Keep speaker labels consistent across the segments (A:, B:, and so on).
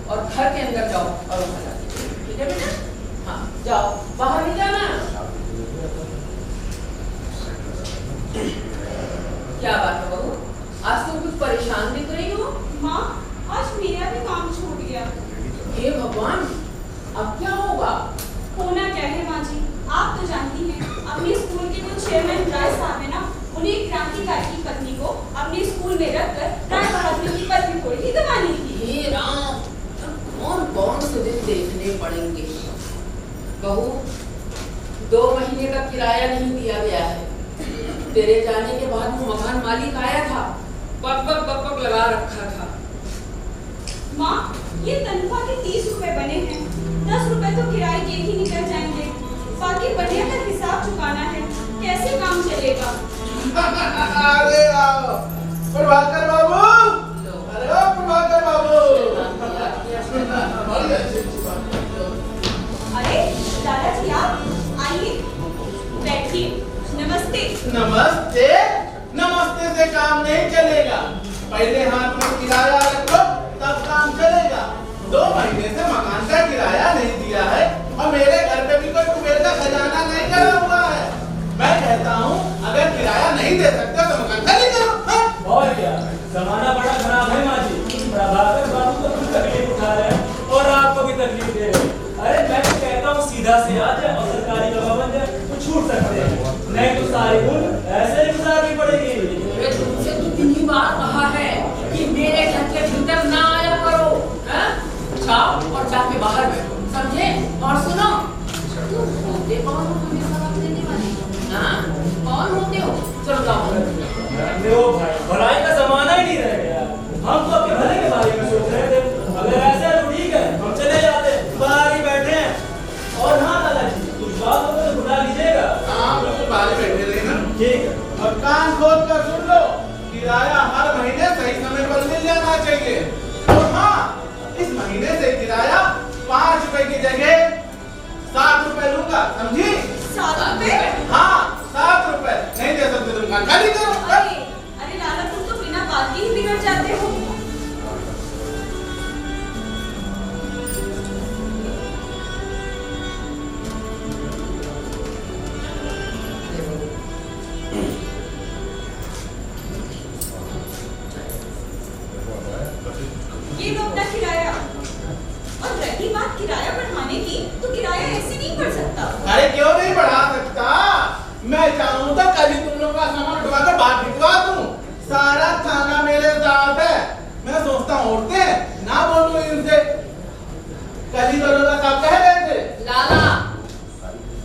A: और घर के अंदर जाओ और वहां जाके, ठीक है बेटा? हाँ जाओ, बाहर नहीं जाना। क्या बात है बहू, आज तुम कुछ परेशान दिख रही हो?
B: माँ, आज मेरा भी काम छूट गया।
A: हे भगवान, अब क्या होगा?
B: होना क्या है माँ जी, आप तो जानती हैं अपने स्कूल के जो चेयरमैन राय साहब है ना, उन्हें क्रांतिकारी की पत्नी को अपने स्कूल में रखकर राय बहादुर की पत्नी थोड़ी ही दबानी थी।
A: हे राम, कौन कौन से दिन देखने पड़ेंगे। बहू, 2 महीने का किराया नहीं दिया गया है। तेरे जाने के बाद वो मकान मालिक आया था, बक लगा रखा था।
B: माँ, ये तनख्वाह के 30 रुपए बने हैं, 10 रुपए तो किराए के ही निकल जाएंगे, बाकी बढ़िया का हिसाब चुकाना है, कैसे काम चलेगा?
C: अरे आओ प्रभाकर बाबू, अरे ओ प्रभाकर बाबू।
B: अरे दादाजी, आप आइए, बैठिए। नमस्ते।
C: नमस्ते, नमस्ते से काम नहीं चलेगा, पहले हाथ में किराया रखो तब काम चलेगा। 2 महीने से मकान का किराया नहीं दिया है और मेरे घर पे भी कोई कुबेर का खजाना नहीं करा हुआ है। मैं कहता हूँ अगर किराया नहीं दे सकते तो मकान खाली करो।
D: और क्या, जमाना बड़ा खराब है माँ जी। प्रभाकर बाबू तो कुछ तकलीफ उठा रहे हैं और आपको भी तकलीफ दे रहे हैं। अरे मैं तो कहता हूँ सीधा से आ जाए और सरकारी गवाह बन जाए तो छूट सकते हैं, नहीं तो सारी उम्र ऐसे ही गुजारनी पड़ेगी।
A: तुमसे कितनी बार कहा है कि मेरे घर के भीतर ना आया करो, हैं? जाओ और जाके बाहर बैठो, समझे? और सुनो, तुम होते कौन हो मुझे सबक देने वाले? हाँ, कौन होते हो? चलो जाओ।
D: अरे ओ भाई, भलाई का जमाना ही नहीं रह गया। हम तो अपने भले के बारे में सोच रहे थे, अगर ऐसा है तो ठीक है, हम चले जाते, बाहर ही बैठे हैं। और हाँ दादाजी, कुछ बात हो तो बुला लीजिएगा।
C: हाँ बिल्कुल, बाहर बैठे रहे ना।
D: ठीक है।
C: और कान खोल कर सुन लो, किराया हर महीने सही समय पर मिल जाना चाहिए। और हाँ, इस महीने से किराया 5 रुपए की जगह 7 रुपए लूंगा, समझी?
B: 7 रुपए?
C: हाँ 7 रुपए, नहीं दे सकते तुम मकान खाली करो।
B: अरे लाला, तुम तो बिना बात के ही बिगड़ जाते हो। ये लो अपना किराया। और रही बात किराया बढ़ाने की, तो किराया ऐसे नहीं बढ़ सकता।
C: अरे क्यों नहीं बढ़ा सकता? मैं चाहूँ तो कभी तुम लोग का सामान उठवाकर बाहर भिजवा दूं। सारा खाना मेरे साथ है। मैं सोचता हूँ उठते हैं ना बोलूं इनसे। कल ही दरोगा साहब कह रहे थे।
A: लाला,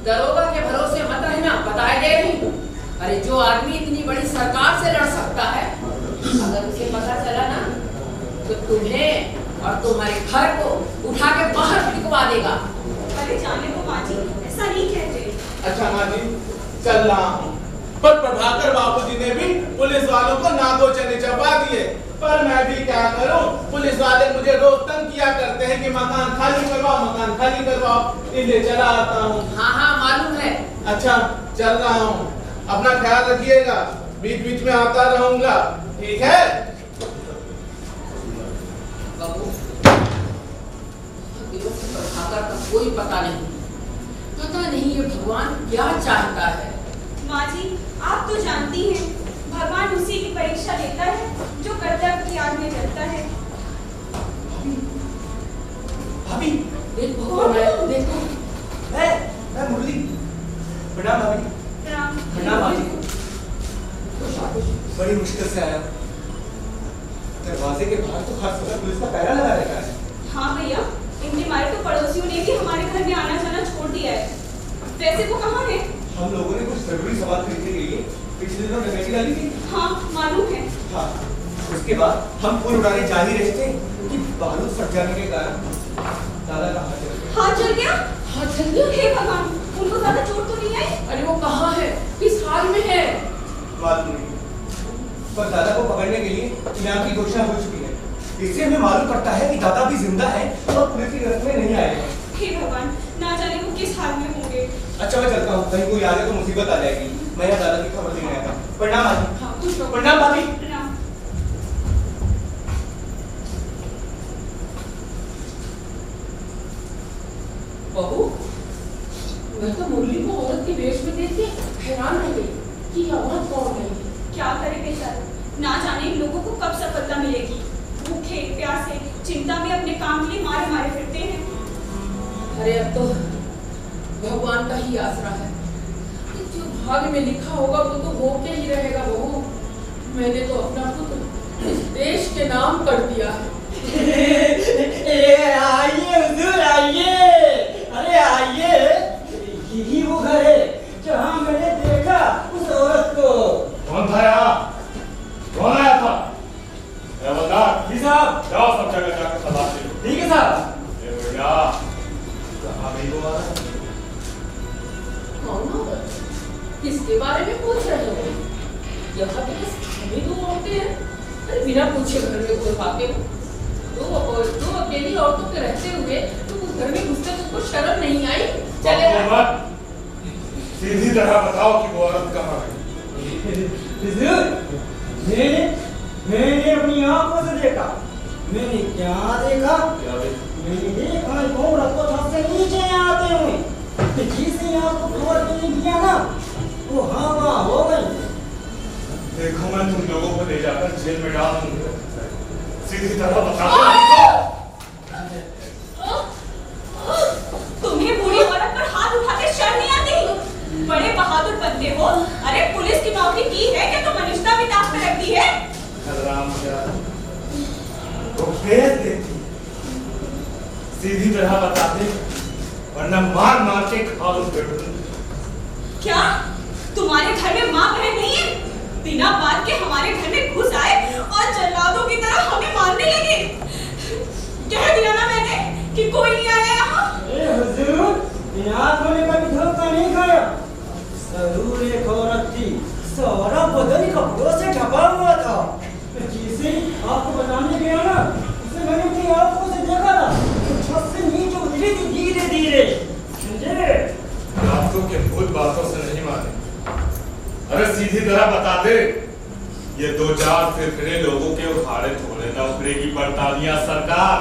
A: दरोगा के भरोसे मत रहना, बताए गए नहीं। अरे जो आदमी इतनी बड़ी सरकार से लड़ सकता है, अगर उसे पता चला ना तो तुम्हें और तुम्हारे घर को उठा के बाहर फेंकवा देगा।
B: अरे जाने दो माँ जी, ऐसा नहीं कहते।
C: अच्छा माँ जी, चल रहा हूँ। पर प्रभाकर बाबूजी ने भी पुलिस वालों को नागो चने चबा दिए। पर मैं भी क्या करूं, पुलिस वाले मुझे रोज तंग किया करते हैं कि मकान खाली करवाओ, मकान खाली करवाओ, इसलिए चला आता हूँ।
A: हाँ हाँ मालूम है।
C: अच्छा चल रहा हूँ, अपना ख्याल रखिएगा, बीच बीच में आता रहूंगा, ठीक है?
A: बाबू, प्रभाकर का कोई पता नहीं ये भगवान क्या चाहता है।
B: माँ जी, आप तो जानती हैं, भगवान उसी की परीक्षा लेता है जो कर्तव्य की आग में जलता है।
D: भाभी,
A: देखो देखो,
D: मैं मुरली। प्रणाम भाभी। प्रणाम भाभी। बड़ी मुश्किल से आया। दरवाजे के बाहर तो हर समय पुलिस का पहरा लगा रहता है।
B: हाँ भैया, इनके मारे तो पड़ोसियों ने भी हमारे घर में आना जाना छोड़ दिया है। वैसे वो कहाँ है?
D: हम लोगों ने कुछ जरूरी सामान खरीदने के लिए पिछले दिनों डकैती डाली थी।
B: हाँ मालूम है।
D: हाँ, उसके बाद हम पुल उड़ाने जा ही रहे थे कि बारूद फट जाने के कारण दादा का हाथ जल गया।
B: हाथ जल गया?
A: हाथ जल गया?
B: हे भगवान, उनको ज्यादा चोट तो नहीं आई?
A: अरे वो कहाँ है, किस हाल में है?
D: मालूम नहीं, पर दादा को पकड़ने के लिए इनाम की घोषणा हो चुकी है। इससे हमें मालूम पड़ता है कि दादा भी जिंदा है और पुलिस की गिरफ्त में नहीं आए हैं।
B: हे भगवान, ना जाने वो किस हाल में होंगे।
D: अच्छा मैं चलता हूँ, कहीं कोई आ गया तो मुसीबत आ जाएगी। मैं यहाँ दादा की खबर देने आया था। प्रणाम भाभी।
A: हाँ, कुछ लोग।
D: प्रणाम भाभी।
B: प्रणाम।
A: मैं तो मुरली को औरत के वेश में देख के हैरान रह गई कि ये औरत कौन है।
B: क्या करे बेचारे, ना जाने इन लोगों को कब सफलता मिलेगी। भूखे प्यासे चिंता में अपने काम के लिए मारे मारे फिरते हैं।
A: अरे अब तो भगवान का ही आसरा है, जो भाग्य में लिखा होगा वो तो होके ही रहेगा। बहू, मैंने तो अपना पुत्र इस देश के नाम कर दिया है।
E: आइए हुजूर आइए, अरे आइए, यही वो घर है जहाँ मैंने देखा उस औरत को।
F: कौन था यहाँ? कौन आया था?
D: जी साहब।
F: जाओ सब जगह जाकर तलाश लो।
D: ठीक है साहब।
F: ये भैया कहाँ गई वो औरत?
A: कौन औरत? किसके बारे में पूछ रहे हो? यहाँ पे हमें दो औरतें हैं। अरे बिना पूछे घर में घुस पाते हो। दो अकेली औरतों के रहते हुए तुम उस घर में घुसते तुमको शर्म नहीं आई? चले
F: मत सीधी तरह बताओ कि वो औरत कहाँ गई?
E: हुजूर, मैंने अपनी आंखों से देखा। मैंने क्या देखा?
F: क्या देखा?
E: मैंने देखा एक औरत को छत से नीचे आते हुए। जिसने आपको खबर नहीं दिया ना, वो हवा हो गई।
F: देखो मैं तुम लोगों को ले जाकर जेल में डाल दूंगा। सीधी तरह बताओ नहीं तो।
B: तुम्हें बूढ़ी औरत पर हाथ उठाते शर्म नहीं आती? बड़े बहादुर बनते हो। अरे पुलिस की नौकरी की है कि तुम अनिष्टा भी दांव पे रख दी है?
F: राम तो भेज देती, सीधी तरह बता दे वरना मार मार के खाल कर दूंगा।
B: क्या तुम्हारे घर में माँ बहन नहीं है? बिना बात के हमारे घर में घुस आए और जल्लादों की तरह हमें मारने लगे। कह दिया ना मैंने कि कोई नहीं आया यहाँ।
E: हुजूर, इन आंखों ने कभी धोखा नहीं खाया। जरूर एक औरत थी, सारा बदन कपड़ों से ढका हुआ था। जिसे आपको बताने गया ना, उसे मैंने अपनी आंखों से देखा था। छत से नीचे उतरी थी धीरे धीरे। समझे?
F: रातों के भूत बातों से नहीं माने। अरे सीधी तरह बता दे, ये दो चार फिरफिरे लोगों के उखाड़े थोड़े ना उखड़ेगी बरतानिया सरकार।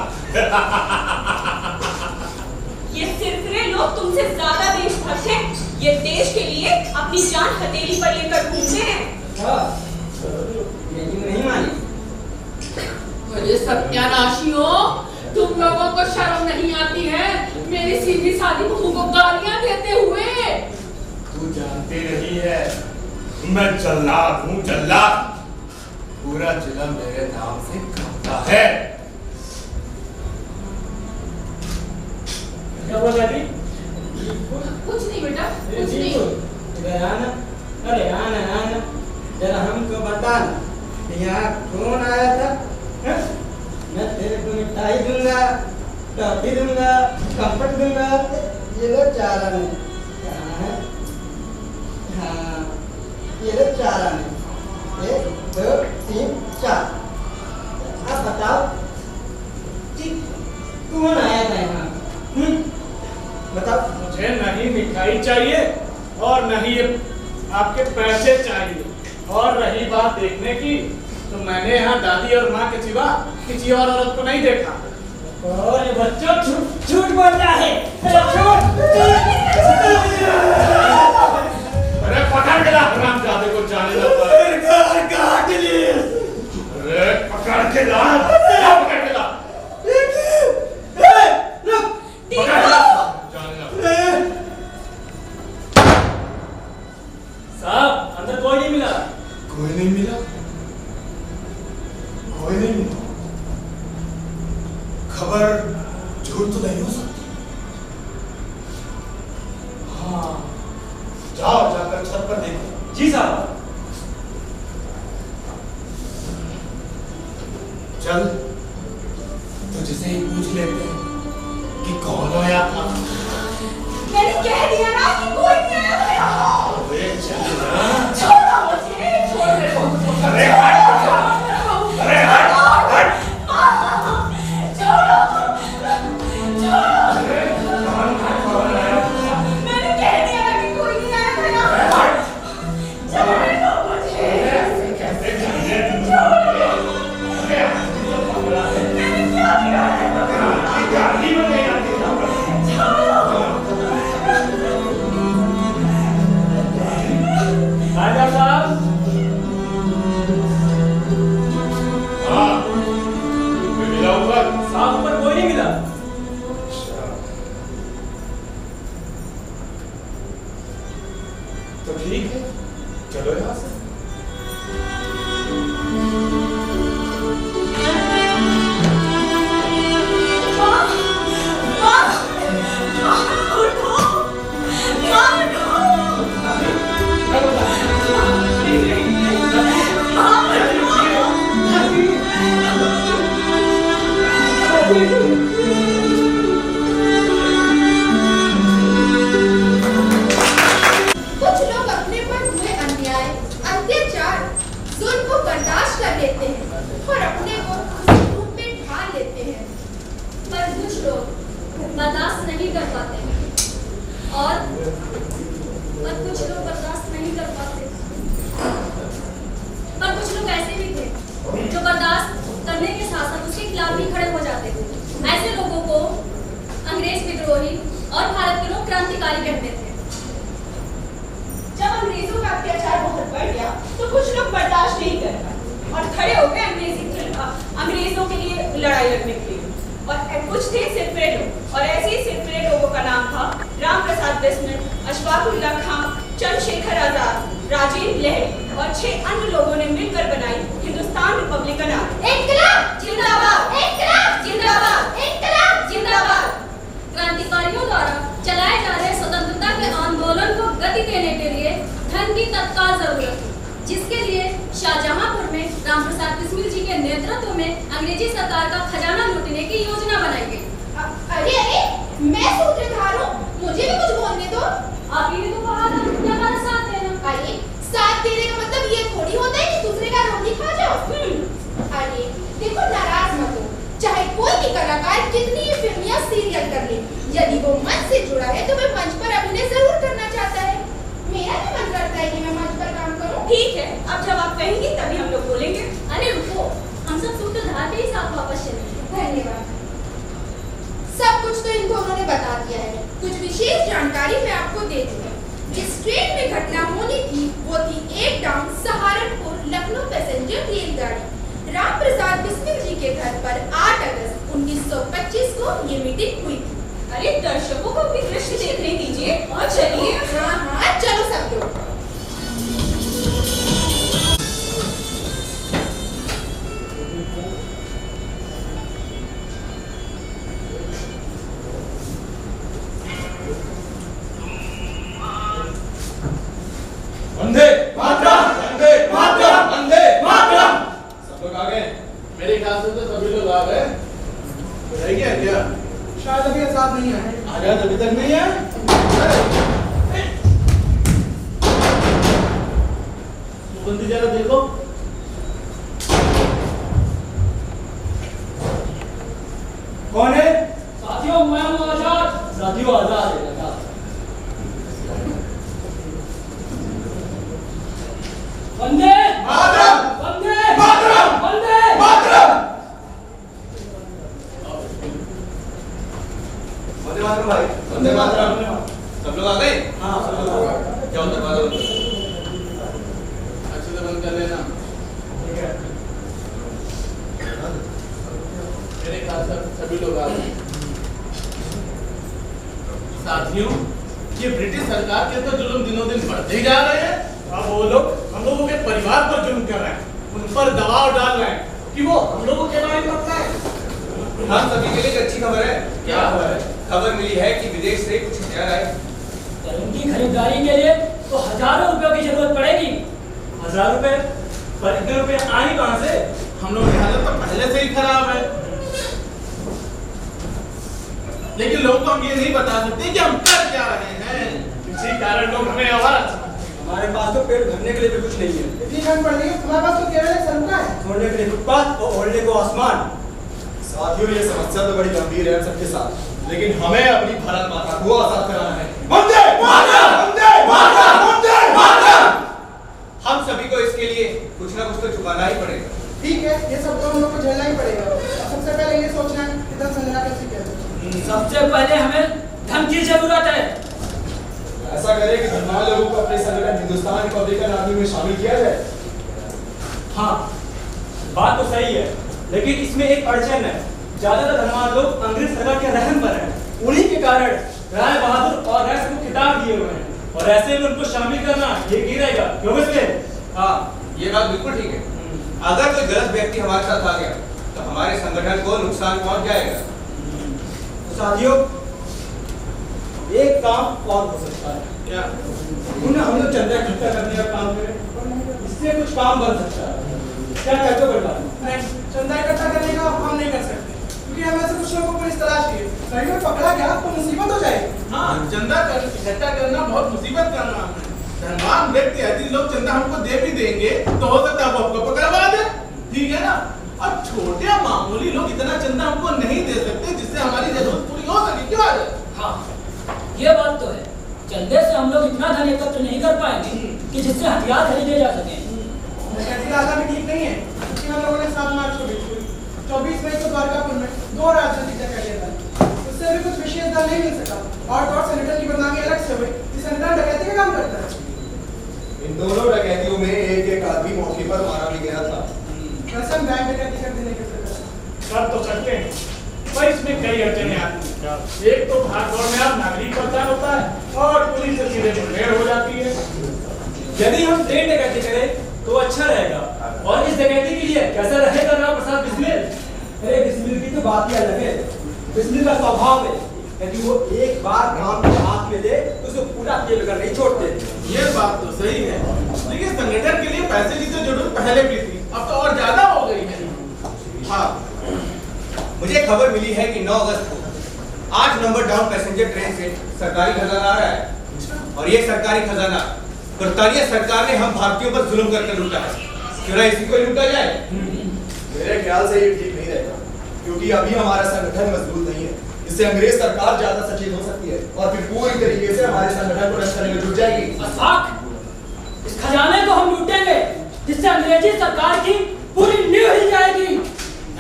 B: ये सिरफिरे लोग तुमसे ज्यादा देशभक्त हैं। ये देश के लिए अपनी जान हथेली पर लेकर घूमते हैं।
E: ये यूं नहीं मानी।
A: अरे सत्यानाशियों, तुम लोगों को शर्म नहीं आती है मेरी सीधी सादी बहू को गालियां देते हुए?
F: तू जानती नहीं है मैं जल्लाद हूँ, जल्लाद। पूरा जिला मेरे नाम से कांपता है।
E: क्या बोला जी?
A: कुछ नहीं बेटा, कुछ नहीं।
E: इधर आना, अरे आना आना, जरा हमको बताना यहाँ कौन आया था? मैं तेरे को मिठाई दूंगा, टॉफी दूंगा, कपड़ दूंगा। ये लो चारा में। कहाँ है? हाँ, ये लो चारा में। 1 2 3 4। अब बताओ कि कौन आया था यहाँ? बताओ।
G: मुझे नहीं मिठाई चाहिए और नहीं ये आपके पैसे चाहिए। और रही बात देखने की, तो मैंने यहाँ दादी और माँ के सिवा किसी और औरत को नहीं देखा।
E: और ये बच्चों झूठ बोल रहा है। झूठ।
F: अरे पकड़ के ला हरामजादे को जाने लगता है।
E: काट लिए।
F: अरे पकड़ के ला, पकड़ के ला।
E: रुक।
F: पकड़ के ला। जाने लगा।
D: साहब, अंदर कोई नहीं मिला।
F: कोई नहीं मिला? कोई नहीं मिला? खबर झूठ तो नहीं हो सकती। हाँ, जाओ जाकर छत पर देखो।
D: जी साहब।
F: चल तुझसे ही पूछ लेते हैं कि कौन आया था।
B: मैंने कह दिया ना कि कोई नहीं आया यहाँ।
F: अरे चल ना।
B: छोड़ो मुझे, छोड़ मेरे को।
F: अरे हट, अरे हट, हट।
B: छोड़ो, छोड़ो।
F: अरे कौन आया था?
B: मैंने कह दिया ना कि कोई नहीं आया था यहाँ। छोड़ दो मुझे।
F: कैसे जाने?
B: मैंने क्या किया है?
F: गाली में नहीं आती।
B: छोड़ो।
F: ठीक है, चलो यहाँ से।
H: कुछ लोग अपने पर हुए अन्याय, अत्याचार, जुल्म को बर्दाश्त कर लेते हैं और अपने को उसी रूप में ढाल लेते हैं।
I: पर कुछ लोग बर्दाश्त नहीं कर पाते और कुछ लोग बर्दाश्त नहीं कर पाते। पर कुछ लोग ऐसे भी थे जो बर्दाश्त करने के साथ साथ उसके खिलाफ भी खड़े हो जाते थे। ऐसे लोगों को अंग्रेज विद्रोही और भारत के लोग क्रांतिकारी कहते थे।
B: जब अंग्रेजों का अत्याचार बहुत बढ़ गया तो कुछ लोग बर्दाश्त नहीं कर पाए और खड़े हो गए अंग्रेजों के लिए लड़ाई लड़ने के लिए। और कुछ थे सिरफिरे लोग, और ऐसे ही सिरफिरे लोगों का नाम था राम प्रसाद बिस्मिल, अशफाकुल्लाह खां, चंद्रशेखर आजाद, राजेंद्र लहरी और 6 अन्य लोगों ने मिलकर बनाई हिंदुस्तान रिपब्लिकन आर्मी।
H: इनकलाब
I: जिंदाबाद,
H: इनकलाब
I: जिंदाबाद,
H: इनकलाब
I: जिंदाबाद। क्रांतिकारियों द्वारा चलाए जा रहे स्वतंत्रता के आंदोलन को गति देने के लिए धन की तत्काल जरूरत थी, जिसके लिए शाहजहांपुर में रामप्रसाद बिस्मिल जी के नेतृत्व में अंग्रेजी सरकार का खजाना लूटने की योजना बनाई गई।
H: अरे अरे, मैं सूत्रधार हूँ, मुझे भी कुछ बोलने दो।
I: आप ही ने तो कहा था कि हमारा साथ देना।
H: अरे, साथ देने का मतलब ये थोड़ी होता है कि दूसरे का रोटी खा जाओ। अरे देखो, नाराज मत हो, चाहे कोई भी कलाकार कितनी ही फिल्म या सीरियल कर ले, यदि वो मंच से जुड़ा है तो वह मंच पर अभिनय जरूर करना चाहता है। मेरा भी मन करता है कि मैं मंच पर काम करूं।
B: ठीक है, अब जब आप कहेंगे तभी हम लोग बोलेंगे।
I: अरे रुको, हम सब सूत्रधार के ही साथ वापस चलेंगे।
H: धन्यवाद। सब कुछ तो इन दोनों ने बता दिया है, कुछ विशेष जानकारी मैं आपको दे दूं। जिस ट्रेन में घटना होनी थी वो थी 1 डाउन सहारनपुर लखनऊ पैसेंजर रेलगाड़ी। राम प्रसाद बिस्मिल जी के घर पर 8 अगस्त 1925 को ये मीटिंग हुई थी।
B: अरे दर्शकों को भी दृश्य देखने दीजिए और चलिए।
H: हाँ, चलो सब लोग।
C: वंदे मातरम, वंदे मातरम, वंदे मातरम। सब लोग आ गए? मेरे ख्याल से तो सभी लोग आ गए। रह गया क्या? शायद अभी साथ नहीं है। आजाद अभी तक नहीं है। बंदी जरा देखो।
D: कौन है?
G: साथियों, मैं हूं आजाद।
D: साथियों आजाद है।
G: वंदे
C: मातरम,
G: वंदे
C: मातरम,
G: वंदे
C: मातरम। वंदे मातरम भाई, वंदे मातरम। सब लोग आ गए?
D: हाँ, सब लोग आ गए।
C: जाओ दरवाजा बंद करो। अच्छे से बंद कर लेना।
D: ठीक है।
C: मेरे ख्याल से सभी लोग आ गए। साथियों, ये ब्रिटिश सरकार के तो जुल्म दिनों दिन बढ़ते ही जा रहे हैं।
G: अब वो लोग हम लोगों के परिवार पर जुल्म कर रहे हैं, उन पर दबाव डाल रहे हैं कि वो हम लोगों के बारे में बताएं।
J: हम सभी के लिए एक अच्छी खबर है।
C: क्या खबर है?
J: खबर मिली है कि विदेश से कुछ हथियार आए।
D: उनकी खरीदारी के लिए तो हजारों रुपयों की जरूरत पड़ेगी। 1000 रुपए? पर इतने रुपए आए कहां से?
C: हम लोग की हालत तो पहले से ही खराब है, लेकिन लोगों को हम ये नहीं बता सकते कि हम कर क्या रहे हैं।
G: इसी कारण लोग हमें आवाज।
E: हमारे पास तो पेट भरने के लिए भी कुछ नहीं है।
C: इतनी ठंड पड़ रही है, हमारे पास तो केवल एक सरुका है।
E: सोने के लिए फुटपाथ और ओढ़ने को आसमान।
J: साथियों, ये समस्या तो बड़ी गंभीर है सबके साथ, लेकिन हमें अपनी भारत माता को आजाद कराना है।
C: वंदे मातरम, वंदे मातरम, वंदे मातरम।
J: हम सभी को इसके लिए कुछ ना कुछ तो छुपाना ही पड़ेगा।
C: ठीक है, ये सब तो हम लोग को झेलना ही पड़ेगा। सबसे पहले ये सोचना है कि धन संग्रह कैसे किया जाए।
D: सबसे पहले हमें धन की जरूरत है।
J: ऐसा करें कि धनवान लोगों को अपने संगठन हिंदुस्तान रिपब्लिकन आर्मी में शामिल किया जाए।
D: हाँ, बात तो सही है, लेकिन इसमें एक अड़चन है। ज्यादातर धनवान लोग अंग्रेज सरकार के रहम पर हैं। उन्हीं के कारण राय बहादुर और रैस को खिताब दिए हुए हैं और ऐसे में उनको शामिल करना ये ही रहेगा, क्यों इसमें?
K: हाँ, ये बात बिल्कुल ठीक है। अगर कोई गलत व्यक्ति हमारे साथ आ गया तो हमारे संगठन को नुकसान पहुंच जाएगा।
E: तो साथियों, एक काम और हो सकता है।
C: क्या?
E: क्यों ना हम लोग चंदा इकट्ठा करने का काम करें, इससे कुछ काम बन सकता है। क्या कहते हो बड़भाई?
C: नहीं, चंदा इकट्ठा करने का हम नहीं कर सकते, क्योंकि हमें से कुछ लोगों को इस तलाश है। कहीं में पकड़ा गया तो मुसीबत हो जाएगी। हाँ, चंदा इकट्ठा करना बहुत मुसीबत का काम है। धनवान व्यक्ति यदि लोग चंदा हमको दे भी देंगे तो हो सकता है वो आपको पकड़वा दे, ठीक है ना? और छोटे मामूली लोग इतना चंदा हमको नहीं दे सकते जिससे हमारी जरूरत पूरी हो सके। क्यों आ जाए?
L: हाँ, ये बात तो है। चंदे से हम लोग इतना धन एकत्र नहीं कर पाएंगे कि जिससे हथियार खरीदे जा सके।
C: भी ठीक नहीं है, क्योंकि हम लोगों ने 7 मार्च को 24 मई को द्वारकापुर में 2 राजनीतिक दल किया था। उससे भी कुछ विशेष दल नहीं मिल सका और सेनेटर की बदनामी अलग से हुई। सेनेटर डकैती का काम करता है।
J: इन दोनों डकैतियों में एक आदमी मौके पर मारा भी गया था।
C: कसम बैंक डकैती कर देने के
G: कर तो सकते हैं, पर इसमें कई अड़चने आती हैं। एक तो भाग दौड़ में आप नागरिक पहचान होता है और पुलिस से सीधे मुठभेड़ हो जाती है।
D: यदि हम ट्रेन डकैती करें तो अच्छा रहेगा। और इस डकैती के लिए कैसा रहेगा राम प्रसाद बिस्मिल?
E: अरे बिस्मिल की तो बात ही अलग है। बिस्मिल का स्वभाव है, यदि वो एक बार काम को हाथ में ले तो उसे पूरा तेल कर नहीं छोड़ते।
C: ये बात तो सही है, लेकिन संगठन के लिए पैसे की तो जरूरत पहले भी थी, अब तो और ज्यादा हो गई है।
K: हाँ, मुझे खबर मिली है कि 9 अगस्त को 8 नंबर डाउन पैसेंजर ट्रेन से सरकारी खजाना आ रहा है। और ये सरकारी खजाना बरतानिया सरकार ने हम भारतीयों पर जुल्म करके लूटा है। क्यों ना इसी को लूटा जाए?
J: मेरे ख्याल से ये ठीक नहीं रहेगा, क्योंकि अभी हमारा संगठन मजबूत नहीं है। इससे अंग्रेज सरकार ज्यादा सचेत हो सकती है और फिर पूरी तरीके से हमारे संगठन को नष्ट करने में जुट जाएगी।
L: इस खजाने को हम लूटेंगे जिससे अंग्रेजी सरकार की पूरी नींव हिल जाएगी।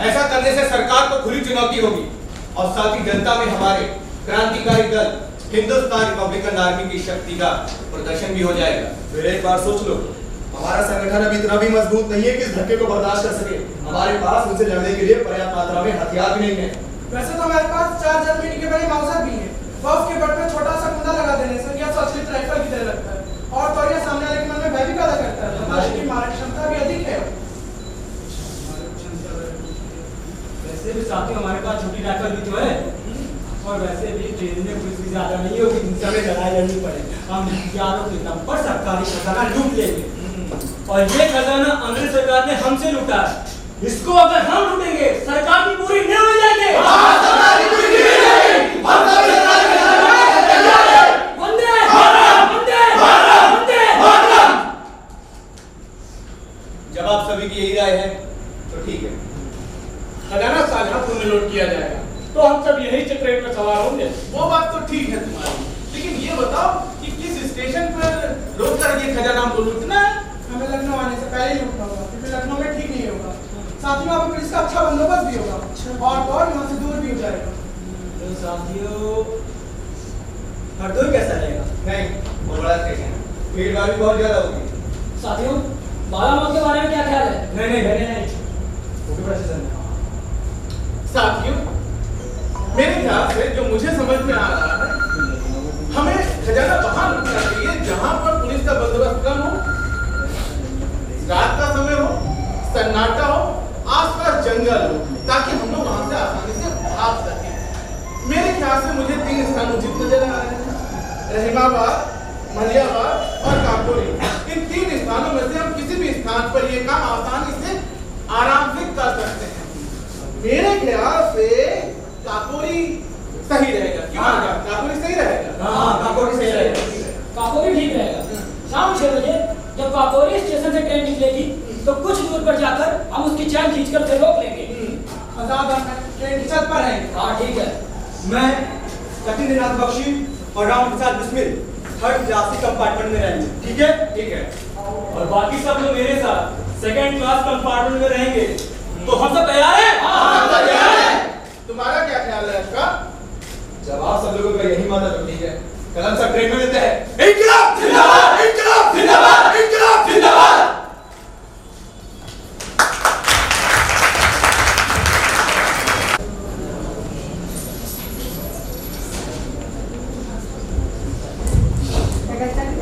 K: ऐसा करने से सरकार को खुली चुनौती होगी और साथ ही जनता में हमारे क्रांतिकारी दल हिंदुस्तान रिपब्लिकन आर्मी की शक्ति का प्रदर्शन भी हो जाएगा।
J: फिर एक बार सोच लो, हमारा संगठन अभी इतना भी मजबूत नहीं है कि इस धक्के को बर्दाश्त कर सके। हमारे पास उनसे लड़ने के लिए पर्याप्त मात्रा में हथियार भी नहीं है।
C: वैसे तो हमारे पास 4 जर्मनी के बड़े माउसर भी हैं। बस के बट में छोटा सा कुंदा लगा देने से यह सचलित राइफल की तरह लगता है और तो यह सामने वाले के मन में भय भी पैदा करता है। हमारे की मारक क्षमता भी अधिक है।
E: वैसे भी साथियों, हमारे पास छोटी राइफल भी तो है और वैसे भी ट्रेन में कुछ भी ज्यादा नहीं होगी जिनसे हमें लड़ाई लड़नी पड़े। हम हथियारों के दम पर सरकारी खजाना लूट लेंगे
D: और ये खजाना अंग्रेज सरकार ने हमसे लूटा है। इसको अगर हम लूटेंगे सरकार की पूरी नींव हिल जाएगी।
L: वंदे मातरम! वंदे मातरम! वंदे मातरम!
K: जब आप सभी की यही राय है तो ठीक है।
G: खजाना शाहजहांपुर में लूट किया जाएगा तो हम सब यही से ट्रेन में सवार होंगे।
C: वो बात तो ठीक है तुम्हारी, लेकिन ये बताओ कि किस स्टेशन पर रोककर ये खजाना हमको लूटना है? हमें लखनऊ आने से पहले ही लूटना होगा, क्योंकि लखनऊ में ठीक नहीं होगा। साथ ही वहाँ पर पुलिस का अच्छा बंदोबस्त भी होगा और यहाँ से दूर भी हो जाएगा।
E: तो साथियों, हरदोई कैसा रहेगा?
K: नहीं, वो बड़ा स्टेशन है, भीड़ भाड़ भी बहुत ज्यादा होगी।
L: साथियों, बालामौत के बारे में क्या ख्याल है?
E: नहीं, वो भी बड़ा स्टेशन है।
C: साथियों, मेरे ख्याल से जो मुझे समझ में आ रहा है, हमें खजाना वहां लूटना चाहिए जहां पर पुलिस का बंदोबस्त कम हो, रात का समय हो, सन्नाटा हो, आसपास जंगल हो, ताकि हम लोग वहां से आसानी से भाग सकें। मेरे ख्याल से मुझे 3 स्थान उचित नजर आ रहे हैं, रहीमाबाद, मलियाबाद और काकोरी। इन 3 स्थानों में से हम किसी भी स्थान पर ये काम आसानी से आराम से कर सकते हैं। मेरे ख्याल से काकोरी सही रहेगा। क्यों? काकोरी सही रहेगा।
E: हाँ, काकोरी सही रहेगा।
L: काकोरी ठीक रहेगा। शाम 6 बजे जब काकोरी स्टेशन से ट्रेन निकलेगी तो कुछ दूर पर जाकर हम उसकी चैन खींचकर उसे रोक लेंगे।
C: ट्रेन की छत पर है।
L: हाँ ठीक है।
E: मैं सत्येंद्रनाथ बख्शी और Ram Prasad Bismil 3rd class compartment में रहेंगे। ठीक है?
K: ठीक है।
D: और बाकी सब लोग मेरे साथ 2nd क्लास कंपार्टमेंट में रहेंगे। तो हम सब तैयार हैं?
C: हाँ, तैयार हैं। तुम्हारा क्या ख्याल है इसका?
J: जब आप सब लोगों का यही माना तो ठीक है,
K: कल हम सब ट्रेन में लेते हैं।
J: इंकलाब जिंदाबाद! इंकलाब जिंदाबाद! इंकलाब जिंदाबाद!
H: अगर तक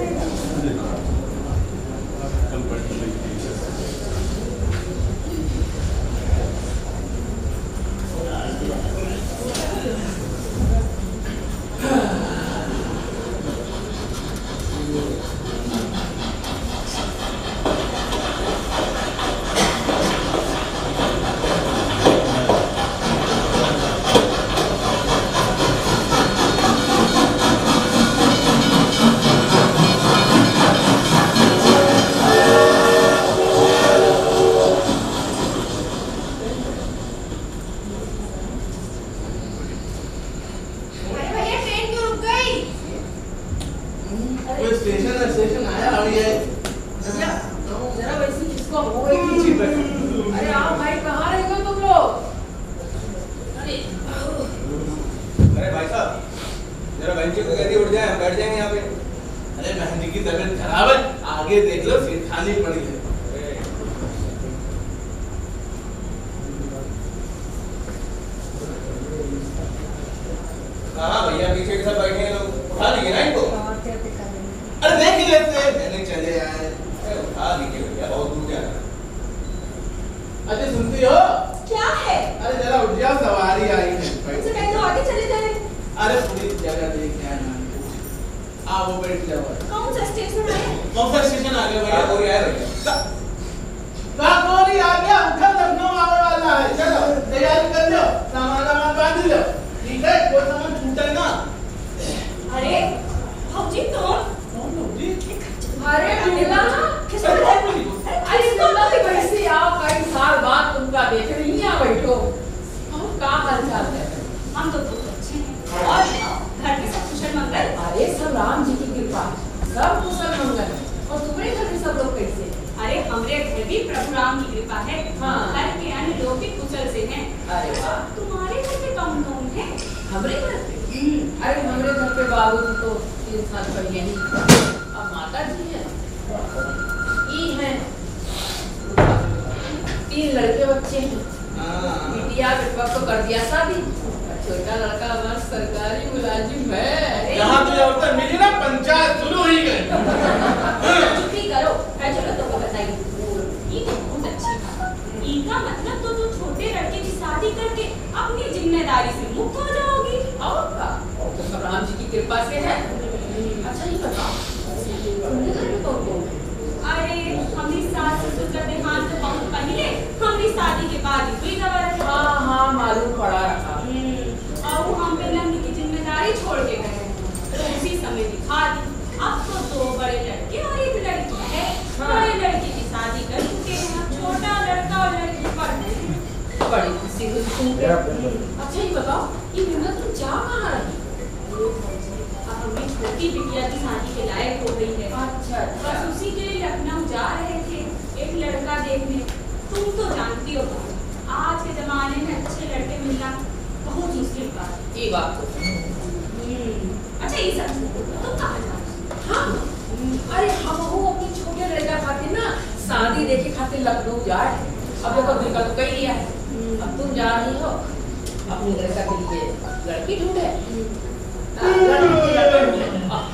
C: कोई स्टेशन आया अभी है
A: भैया जरा वैसे किसको हो गई पीछे पर। अरे आओ भाई, कहाँ रह गए तुम लोग? अरे
K: भाई साहब, जरा बहन को कहती उठ जाए, हम बैठ जाएंगे यहाँ पे।
C: अरे बहन जी की तबीयत खराब है, आगे देख लो, सीट खाली पड़ी है।
K: हाँ भैया, पीछे के सब बैठे हैं लोग, उठा लीजिए ना इनको।
C: अरे देख ही लेते हैं।
K: पहले चले आए, उठा लीजिए भैया, बहुत दूर जाना है।
C: अजय सुनती हो?
B: क्या है?
C: अरे जरा उठ जाओ, सवारी आई है।
B: उनसे कह दो आगे चले जाए।
C: अरे पूरी जगह देख के आना। आओ बैठ जाओ।
B: कौन सा स्टेशन है?
C: कौन सा स्टेशन आ गया भैया?
K: काकोरी आया भैया।
C: काकोरी आ गया, उधर लखनऊ आने वाला है। चलो तैयारी कर लो, सामान बांध लो, ठीक है? कोई सामान छूटे ना।
B: अरे भौजी तुम?
A: अरे मिला
B: किसको बताया पूरी?
A: अरे तुम भी वैसे आओ, कई साल बाद तुमका देख रही हैं, बैठो। हम का हाल चाल है?
B: हम तो बहुत अच्छे हैं। और बताओ, घर में सब कुशल मंगल?
A: अरे सब राम जी की कृपा, सब कुशल मंगल। और तुम्हारे घर में सब लोग कैसे?
B: अरे हमरे घर भी प्रभु राम की कृपा है।
A: हाँ।
B: घर के अन्य लोग भी कुशल से हैं।
A: अरे वाह।
B: तुम्हारे घर पे कौन कौन है?
A: हमरे घर पे? अरे हमरे घर पे बाबू जी तो 3 साल पहले ही, अब माता जी हैं, ये हैं, 3 लड़के बच्चे हैं। बिटिया बेटवा को कर दिया शादी, छोटा लड़का हमारा सरकारी मुलाजिम है।
C: यहाँ तुझे औरतें मिली ना, पंचायत शुरू ही गई।
B: चुप ही करो। चलो तो बताइए। ये तो बहुत अच्छी बात है। इनका मतलब तो तुम छोटे लड़के की शादी करके अपनी जिम्मेदारी से मुक्त हो जाओगी।
A: और का? और तो सब राम जी की कृपा से है। अच्छा ये बताओ, तुम्हारे घर में कौन कौन है?
B: अरे हमारी सास ससुर का देहांत तो बहुत पहले, हमारी शादी के बाद ही हुई खबर।
A: हाँ हाँ मालूम पड़ा रहा।
B: और हम पे नंद की जिम्मेदारी छोड़ के गए, तो उसी समय दिखा दी। अब तो 2 बड़े लड़के और 1 लड़की है। बड़े लड़के की शादी कर चुके हैं, अब छोटा लड़का और लड़की पढ़ रहे हैं।
A: बड़ी खुशी हुई सुनकर। अच्छा ये बताओ, ये बिना तुम जा कहाँ रही?
B: अब हमें छोटी बिटिया की शादी के लायक हो गई है।
A: अच्छा
B: बस उसी के लिए लखनऊ जा रहे थे एक लड़का देखने। तुम तो जानती हो आज के जमाने में अच्छे लड़के मिलना बहुत मुश्किल बात है।
A: ये बात तो
B: अच्छा ये सब तुम कहाँ जा रहे हो?
A: हाँ अरे हम वो अपने छोटे लड़का खातिर ना शादी देखे खातिर लखनऊ जा रहे हैं। अब देखो दिल का तो कही लिया है, अब तुम जा रही हो अपने लड़का के लिए लड़की ढूंढे,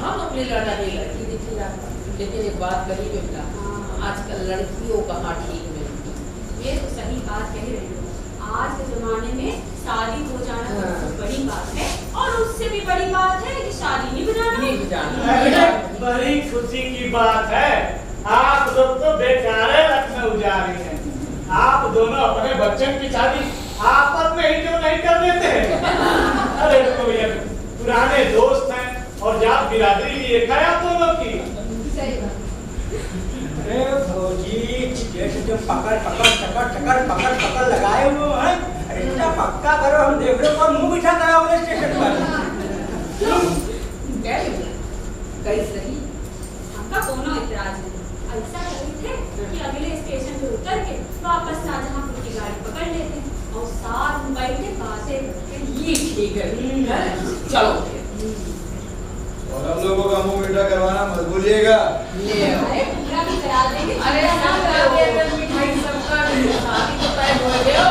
A: हम अपने लड़का के लड़की दिखेगा। लेकिन एक बात कही बेटा, आजकल लड़कियों कहाँ ठीक मिलती।
B: ये तो सही बात कह रही हो। आज के जमाने में शादी हो जाना तो बहुत बड़ी बात है, और उससे भी बड़ी बात है कि शादी नहीं बजाना।
G: अरे बड़ी खुशी की बात है, आप लोग तो बेकार लखनऊ जा रही हैं। आप दोनों अपने बच्चों की शादी आपस में ही क्यों नहीं कर लेते हैं? अरे तो ये पुराने दोस्त हैं और जात बिरादरी भी एक है आप दोनों की।
A: सही बात।
E: अरे भौजी, जैसे तुम पकड़ पकड़ लगाए हुए हैं, अरे इतना पक्का करो, हम देख लो कौन मुंह बिठा कर आओगे स्टेशन पर।
A: कई सही,
B: हमका दोनों इतराज है। ऐसा करी थे कि अगले स्टेशन पे उतर के वापस शाहजहांपुर की गाड़ी पकड़ लेते हैं और साथ में बैठे बातें करते।
A: ये ठीक है, चलो
J: और हम लोगों का मुंह मीठा करवाना मत भूलिएगा।
B: अरे पूरा भी करा देंगे।
A: अरे सब करा देंगे, मिठाई सबका शादी तो तय हो गया।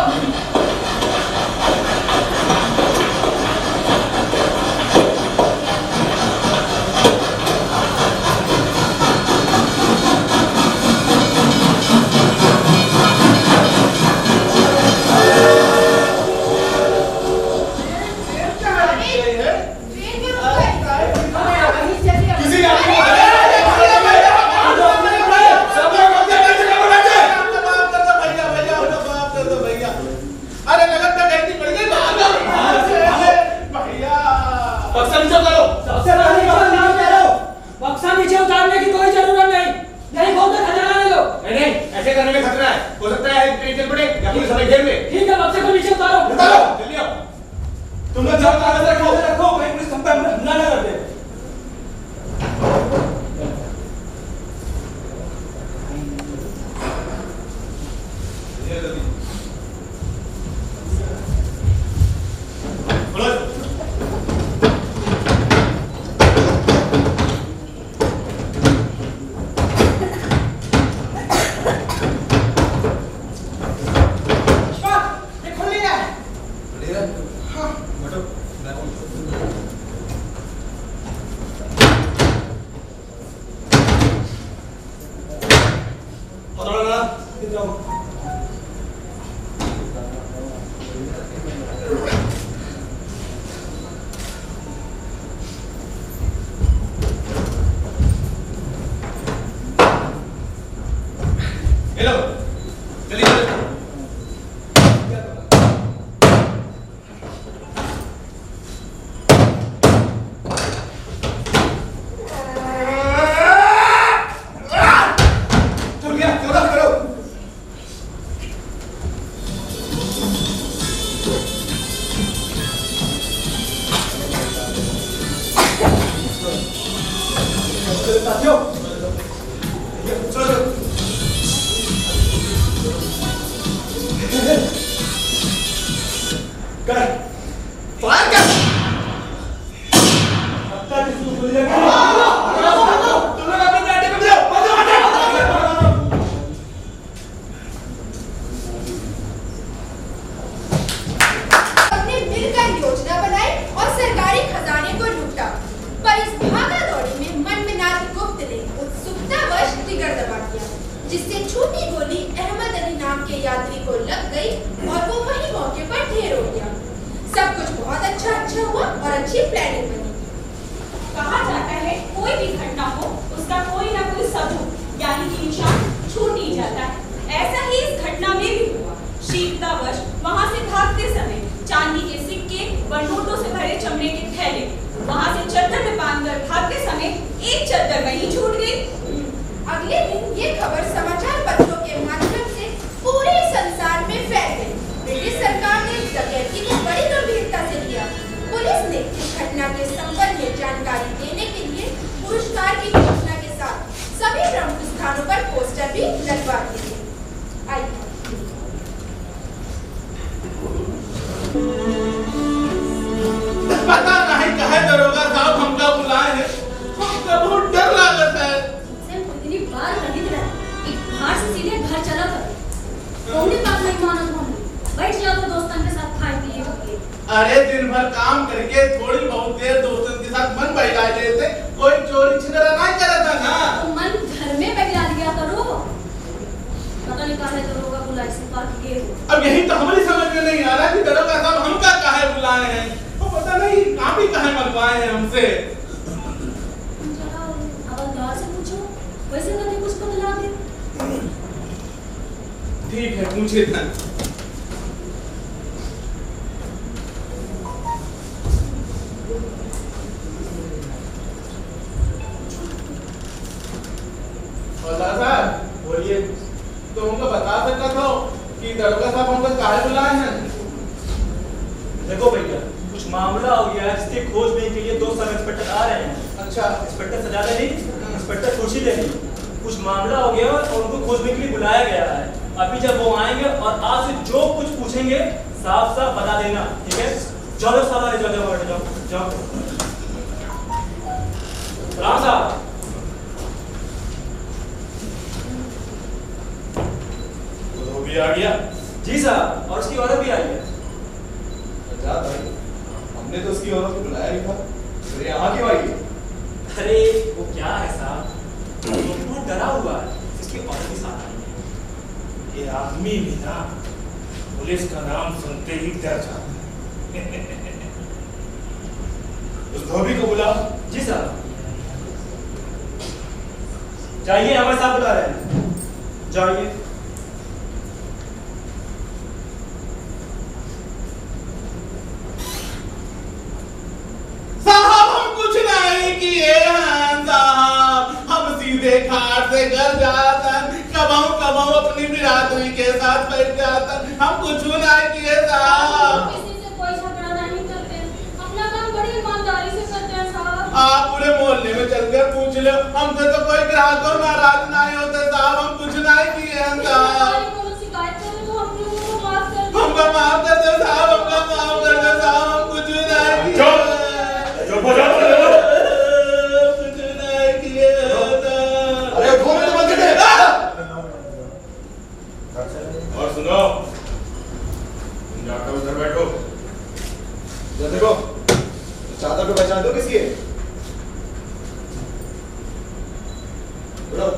K: तुम लोग रखो, पुलिस हम पे हमला न कर दे।
D: देता हूँ।
C: हेलो चलिए चलिए।
J: चल गया, चौदह करो।
C: साथियों चलो कर फायर कर।
D: अब तक इसको गोली लगी।
C: तुम लोग अपने बैठे पे जाओ।
H: सबने मिलकर योजना बनाई और सरकारी खजाने को लूटा, पर इस भागा-दौड़ी में मनमिनाती गुप्त ने उत्सुकतावश जिगर दबा दिया, जिससे छोटी गोली अहमद अली नाम के यात्री को लग गई और वो वहीं मौके पर ढेर हो गया। सब कुछ बहुत अच्छा हुआ और अच्छी प्लानिंग बनी।
B: कहा जाता है कोई भी घटना हो उसका कोई ना कोई सबूत यानी कि निशान छूट ही जाता है। ऐसा ही इस घटना में भी हुआ। शीततावश वहां से भागते समय चांदी के सिक्के व नोटों से भरे चमड़े के थैले वहां से चद्दर में बांधकर भागते समय एक चद्दर वहीं छूट गई।
H: अगले दिन ये खबर समाचार पत्रों के माध्यम से पूरे संसार में फैल गई। ब्रिटिश सरकार ने इस डकैती को बड़ी गंभीरता से लिया। पुलिस ने इस घटना के संबंध में जानकारी देने के लिए पुरस्कार की घोषणा के साथ सभी प्रमुख स्थानों पर पोस्टर भी लगवा दिए। आइए
C: पता नहीं कहे दरोगा साहब हमका बुलाए हैं, हमका बहुत डर लागत है।
I: इतनी बार खरीद रहा है, एक बाहर से सीधे घर चला कर कौन बात नहीं मानो तुम। बैठ जाओ तो दोस्तों के साथ खाए पिए।
C: अरे दिन भर काम करके थोड़ी बहुत देर दोस्तों के साथ मन बहला लेते, कोई चोरी छिनरा नहीं करता ना।
I: तो मन घर में बहला लिया करो। पता नहीं कहाँ है दरोगा बुलाए से पार्क गए हो।
C: अब यही तो हमारी समझ में नहीं आ रहा कि दरोगा साहब हमका काहे बुलाए हैं, वो पता नहीं काम ही काहे मंगवाए हैं हमसे।
I: चलो हवलदार से पूछो, वैसे कभी कुछ बतला दे।
C: ठीक है पूछे था। हवलदार साहब बोलिए, तो हमको बता सकता था कि दरोगा साहब हमको काहे बुलाए हैं?
D: देखो भैया, कुछ मामला हो गया है जिसके खोजबीन के लिए 2 सब इंस्पेक्टर आ रहे हैं।
C: अच्छा
D: इंस्पेक्टर सजादा नहीं, इंस्पेक्टर खुर्शीद अली। कुछ मामला हो गया और उनको खोजबीन के लिए बुलाया गया है। अभी जब वो आएंगे और आपसे जो कुछ पूछेंगे साफ साफ बता देना, ठीक है? चलो साला जाओ बैठ जाओ। राम साहब
F: वो भी आ गया।
D: जी साहब, और उसकी औरत भी आई है।
J: जा भाई, हमने तो उसकी औरत को बुलाया नहीं था, फिर यहाँ क्यों आई है?
D: अरे वो क्या है साहब, वो बहुत डरा हुआ है, इसकी औरत भी साथ आई है।
F: ये आदमी भी ना पुलिस का नाम सुनते ही डर जाता है। उस धोबी को बुलाओ।
D: जी साहब, जाइए, हमारे साथ बुला रहे हैं, जाइए।
C: साहब हम कुछ नहीं किए हैं साहब, हम सीधे घाट से घर जाता, कबाऊ अपनी बिरादरी के साथ बैठ जाता, हम कुछ नहीं किए साहब।
I: किसी से कोई झगड़ा नहीं करते, अपना काम बड़ी ईमानदारी से करते हैं साहब।
C: आप पूरे मोहल्ले में चलकर पूछ लो, हमसे तो कोई ग्राहक को नाराज नहीं होते साहब, हम कुछ नहीं किए हैं साहब।
I: को शिकायत करें तो हम लोगों को माफ कर दो।
C: हमको माफ कर दो साहब, हमको माफ कर दो साहब, हम कुछ नहीं किए।
F: चुप हो जाओ।
C: कुछ नहीं किए।
J: अरे दो मिनट बंद कर दे।
F: और सुनो, तुम जाकर उधर बैठो।
J: जरा देखो, चादर को पहचान दो किसकी है? बोलो।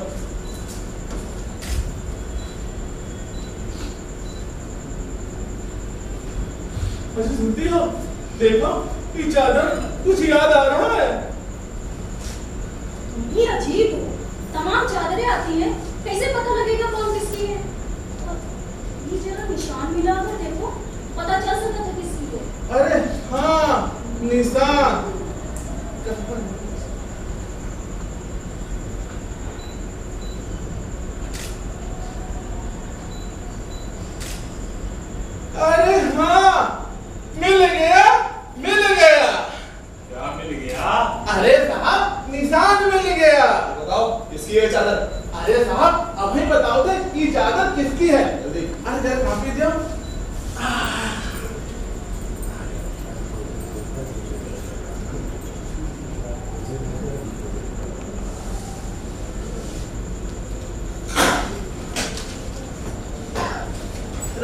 C: अच्छा सुनती हो? देखो ये चादर कुछ याद आ रहा है।
I: ये अजीब हो, तमाम चादरें आती हैं, कैसे पता लगेगा कौन किसकी है? ये जरा निशान मिला कर देखो, पता चल सकता था किसकी है।
C: अरे हाँ, निशान। अरे हाँ, मिल गया, मिल गया।
F: क्या मिल गया?
C: अरे साहब, निशान मिल गया।
J: बताओ किसकी है चादर?
C: अरे साहब, अभी बताओ दे ये चादर किसकी है?
J: जल्दी।
C: अरे जरा कॉपी दो।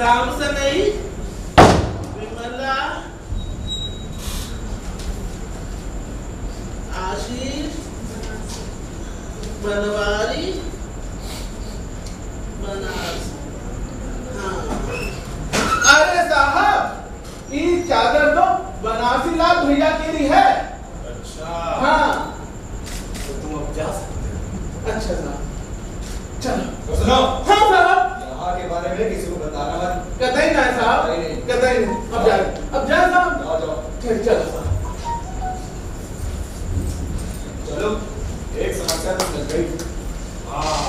C: राम से नहीं, विमला, आशीष, बनवारी, बनारस। हाँ। अरे साहब, ये चादर तो बनारसी लाल भैया के लिए है।
F: अच्छा।
C: हाँ।
F: तो तुम अब जा सकते हो।
C: अच्छा साहब, चलो।
J: तो सुनो।
C: हाँ साहब।
J: यहाँ के बारे में किसी को बताना मत।
C: कतई ना साहब,
J: नहीं।
C: कतई नहीं। अब जा साहब।
J: जाओ जाओ।
C: ठीक, चलो साहब।
J: चलो, एक समस्या तो मिल गई।
F: हाँ।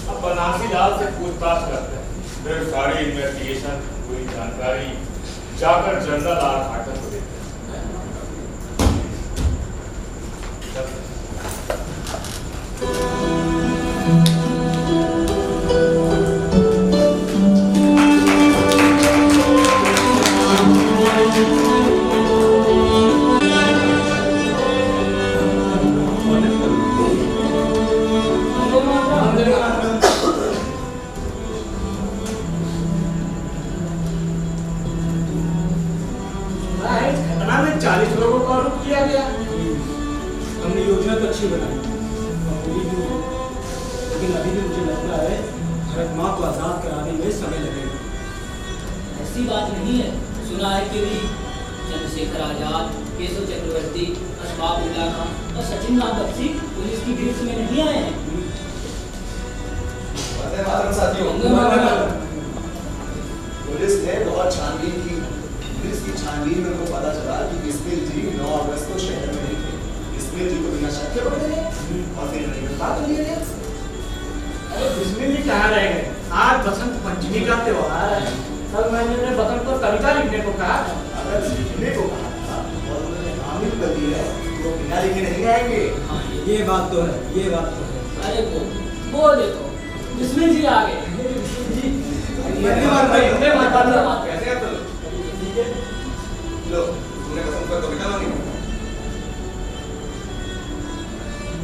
F: अब बनारसी लाल से पूछताछ करते हैं, फिर सारी इन्वेस्टिगेशन, पूरी जानकारी जाकर जनरल आर खाटन को देते हैं। चलते हैं।
L: घटना में 40 लोगों को आरोप किया गया। हमने योजना तो अच्छी बनाई और पूरी भी हुई। लेकिन अभी भी मुझे लगता है भारत माँ को आजाद कराने में समय लगेगा।
M: ऐसी बात नहीं है, सुना है कि भी चंद्रशेखर आजाद, केशव चक्रवर्ती, अशफाकुल्लाह खान और सचिन नाम बख्शी पुलिस की गिरफ्त में नहीं आए हैं।
J: वंदे मातरम साथियों।
M: वंदे मातरम।
J: पुलिस ने बहुत छानबीन की। पुलिस की छानबीन में उनको पता चला कि बिस्मिल जी 9 अगस्त को शहर में नहीं थे। बिस्मिल जी को बिना शक के पकड़े गए और फिर उन्हें गिरफ्तार कर लिया गया।
G: अरे बिस्मिल जी कहाँ रह गए? आज बसंत पंचमी का त्योहार है। कल मैंने अपने बसंत को कविता लिखने को कहा।
J: अगर लिखने को कहा था और उन्होंने आमिर कर दी है तो बिना लिखे नहीं आएंगे।
L: हाँ, ये बात तो है, ये बात तो है।
M: अरे वो देखो, बिस्मिल जी आ गए।
J: कैसे आप लो, तुमने बसंत पर कविता मांगी।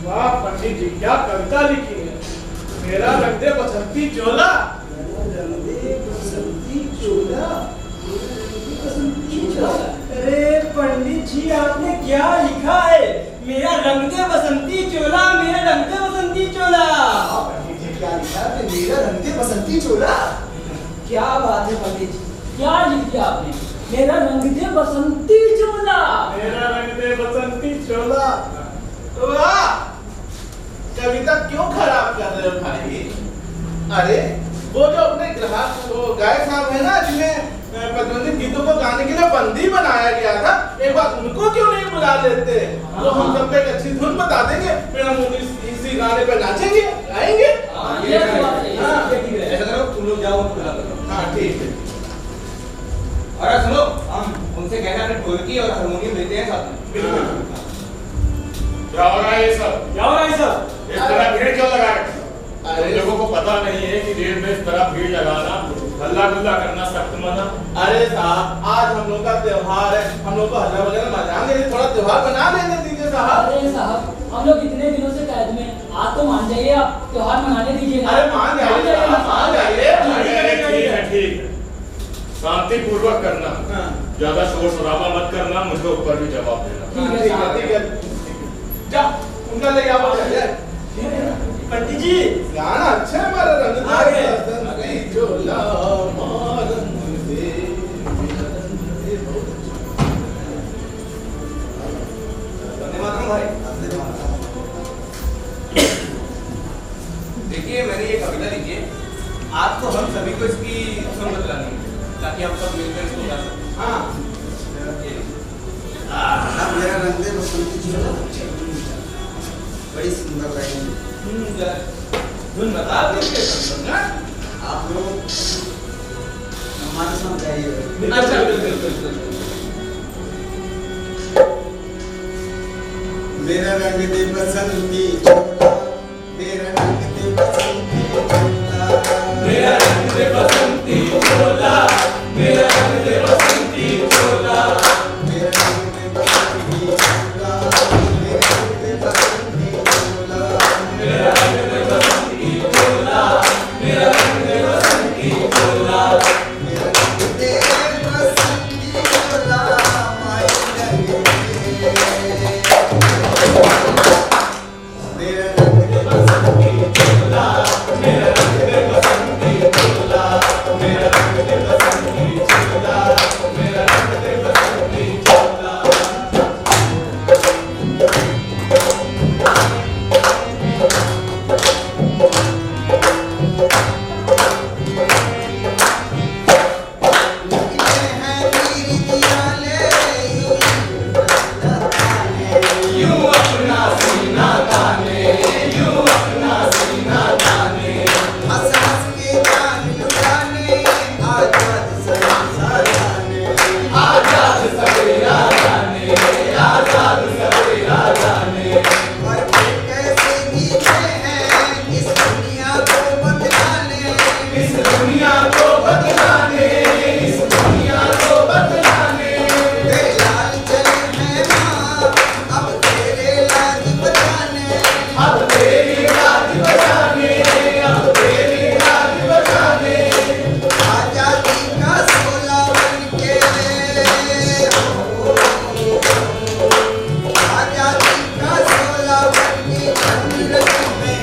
G: वाह पंडित जी, क्या कविता लिखी है। मेरा रंग दे बसंती चोला।
L: अरे पंडित जी, आपने क्या लिखा है? मेरा रंग दे बसंती चोला, मेरा रंग दे बसंती चोला।
J: पंडित जी क्या लिखा है? मेरा रंग दे बसंती चोला।
L: क्या बात है पंडित जी, क्या लिख दिया आपने? मेरा रंग दे बसंती चोला।
G: मेरा रंग दे बसंती चोला।
C: वाह, कविता क्यों खराब कर रहे हो भाई? अरे वो जो अपने ग्राहक वो गायक साहब है ना, जिन्हें प्रतिबंधित गीतों को गाने के लिए बंदी बनाया गया था, एक बार उनको क्यों नहीं बुला लेते? तो हम सबको एक अच्छी धुन बता देंगे, फिर हम इसी गाने पे नाचेंगे, गाएंगे।
K: ऐसा करो, तुम लोग जाओ, उनको बुला लो।
C: हाँ ठीक है।
K: और सुनो, हम उनसे कहना अपने ढोलकी और हारमोनियम लेते हैं साथ में।
C: बिल्कुल।
F: क्या हो रहा है ये सब?
L: क्या हो रहा है सब?
F: इस तरह भीड़ क्यों लगा रखी?
C: अरे
F: तुम लोगों को पता नहीं है कि देश में इस तरह भीड़ लगाना, हल्ला गुल्ला करना सख्त मना।
C: अरे साहब, आज हम लोग का त्योहार है, हम लोग को हल्ला वगैरह मचाएंगे, थोड़ा त्योहार बना लेने दीजिए साहब।
M: अरे साहब, हम लोग इतने दिनों से कैद में, आज तो मान जाइए, आप त्योहार मनाने दीजिए।
C: अरे मान जाइए साहब, मान जाइए।
F: ठीक है, ठीक है। शांति पूर्वक करना, ज्यादा शोर शराबा मत करना, मुझे ऊपर भी जवाब देना।
C: ठीक है, ठीक है। जा, उनका ले आओ।
L: पंडित जी,
C: गाना अच्छा है हमारा, रंग
L: आगे।
C: बसंती चोला मारन दे।
K: भाई। देखिए मैंने ये कविता लिखी है, आपको हम सभी को इसकी धुन बतलानी है ताकि हम सब मिलकर इसको गा सकें। हाँ
N: मेरा रंग दे बसंती चोला बड़ी सुंदर लगेगी।
K: धुन बता दीजिए समझना।
N: आप लोग हमारे साथ जाइए।
K: अच्छा बिल्कुल।
N: मेरा रंग दे बसंती चोला, मेरा रंग दे बसंती चोला,
D: मेरा रंग दे बसंती चोला, मेरा रंग दे बसंती चोला,
N: मेरा रंग दे बसंती चोला, मेरा रंग दे बसंती चोला,
D: मेरा रंग दे बसंती चोला, मेरा रंग दे बसंती चोला,
N: मेरा रंग दे बसंती चोला, माई रंग दे। मेरा रंग दे बसंती चोला,
D: मेरा रंग दे बसंती चोला, मेरा रंग दे बसंती चोला, मेरा रंग दे बसंती चोला। यूं अपना सीना ताने, यूं अपना सीना ताने,
N: हंस हंस के जान लुटाने, आजाद संसार जाने,
D: आजाद सवेरा जाने, आजाद सवेरा जाने।
N: और फिर कैसे जीते हैं इस दुनिया को बदलाने,
D: इस दुनिया को बदलाने, इस दुनिया को बदलाने।
N: तेरे लाल चले हैं माँ, अब तेरे लाज बचाने,
D: अब तेरी राज बचाने, अब तेरी राज बचाने।
N: आजादी का शोला बनके, आजादी का शोला बनके जंजीर में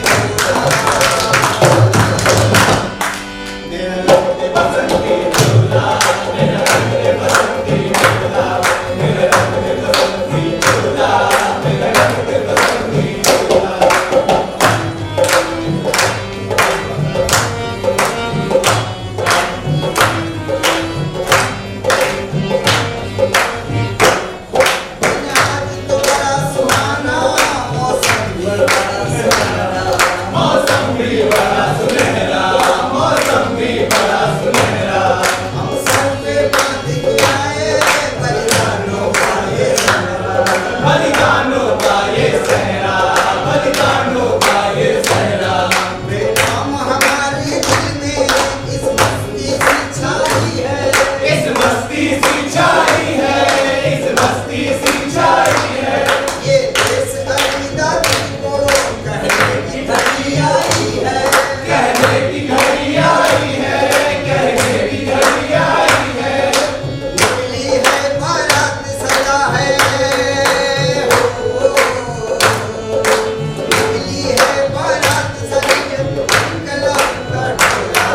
N: मेरा रंग दे
D: बसंती चोला, मेरा रंग दे बसंती चोला, मेरा रंग दे बसंती चोला, मेरा रंग दे बसंती चोला।
N: आज तो बड़ा सुहाना, मौसम भी बड़ा सुहाना,
D: मौसम भी बड़ा सुनहरा, मौसम भी बड़ा सुनहरा।
N: हम सर पे बांध के आए बलिदानों का ये सहरा,
D: बलिदानों का ये सहरा, बलिदानों का ये सहरा।
N: बेनाम हमारे दिल में इस मस्ती सी छाई है,
D: इस मस्ती सी छाई है, इस मस्ती सी छाई है।
N: ये देश अलविदा तुमको कहने की घड़ी आई है,
D: कहने की घड़ी आई है, कहने की घड़ी आई है।
N: निकली है बारात सजा है, निकली है बारात सजी इंकलाब का टोला।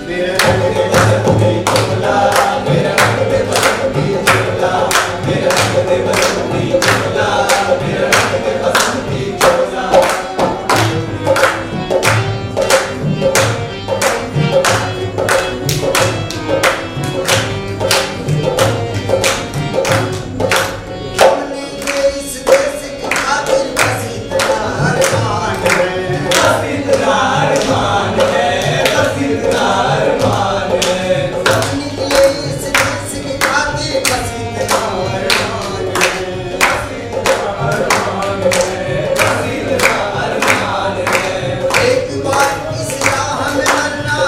D: मेरा रंग दे बसंती चोला, मेरा रंग दे बसंती चोला, मेरा रंग दे बसंती चोला, मेरा रंग दे बसंती चोला।
N: हमने ये इस देश की खातिर बस इतना अरमान है,
D: बस इतना अरमान है, बस इतना अरमान है।
N: हम निकले इस देश की खातिर बस इतना अरमान है,
D: बस इतना अरमान है, बस इतना अरमान है।
N: एक बार इस राह में मरना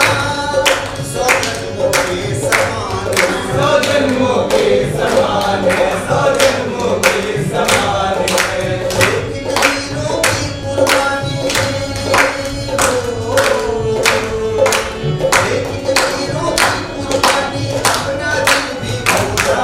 N: 100 जन्मों के समान है,
D: 100 जन्मों के समान है, 100 जन्मों के समान है।
N: लेकिन वीरों की कुर्बानी हो, लेकिन वीरों की कुर्बानी अपना दिल भी भूला,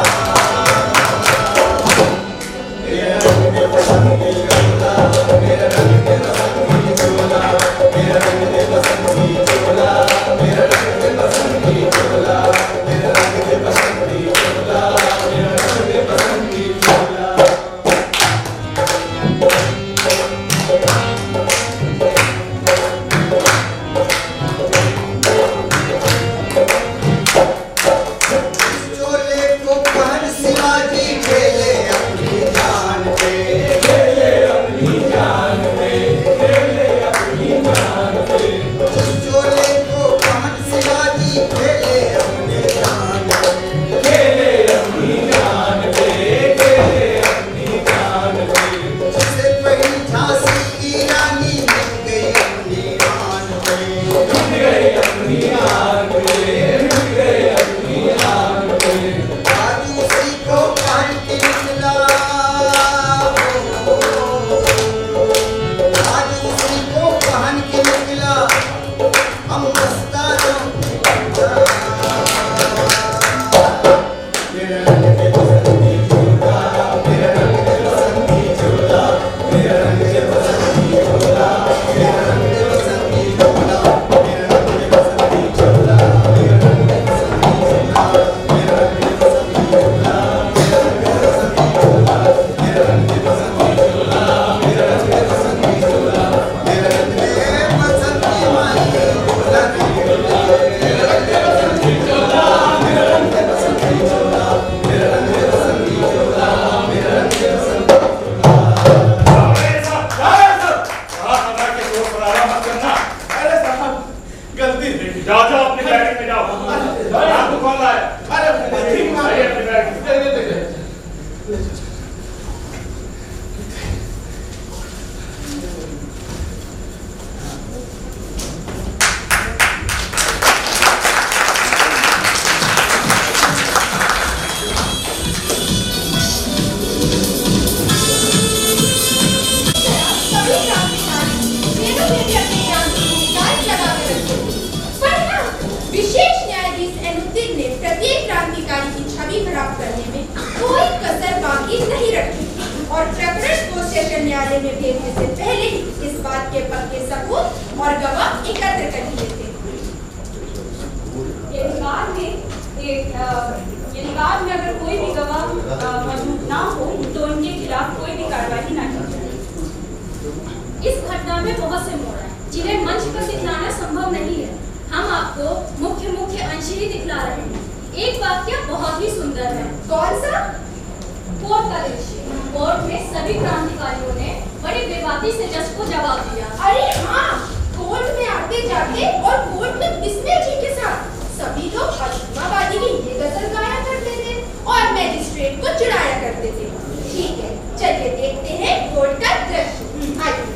H: थाने में भेजने से पहले ही इस बात के पक्के सबूत और गवाह एकत्र कर लिए थे।
B: बाद में अगर कोई भी गवाह मौजूद ना हो तो उनके खिलाफ कोई भी कार्रवाई ना की जाए।
I: इस घटना में बहुत से मोड़ हैं जिन्हें मंच पर दिखलाना संभव नहीं है। हम आपको मुख्य अंश ही दिखला रहे हैं। एक वाक्य बहुत ही सुंदर है।
H: कौन सा?
I: कोर्ट का दृश्य। कोर्ट में सभी क्रांतिकारियों ने बड़ी बेबाकी से जज को जवाब दिया।
H: अरे हाँ, कोर्ट में आते जाते और कोर्ट में बिस्मिल जी के साथ सभी लोग अशुमाबादी की ये गजल गाया करते थे और मैजिस्ट्रेट को चिढ़ाया करते थे। ठीक है, चलिए देखते हैं कोर्ट का दृश्य। आइए।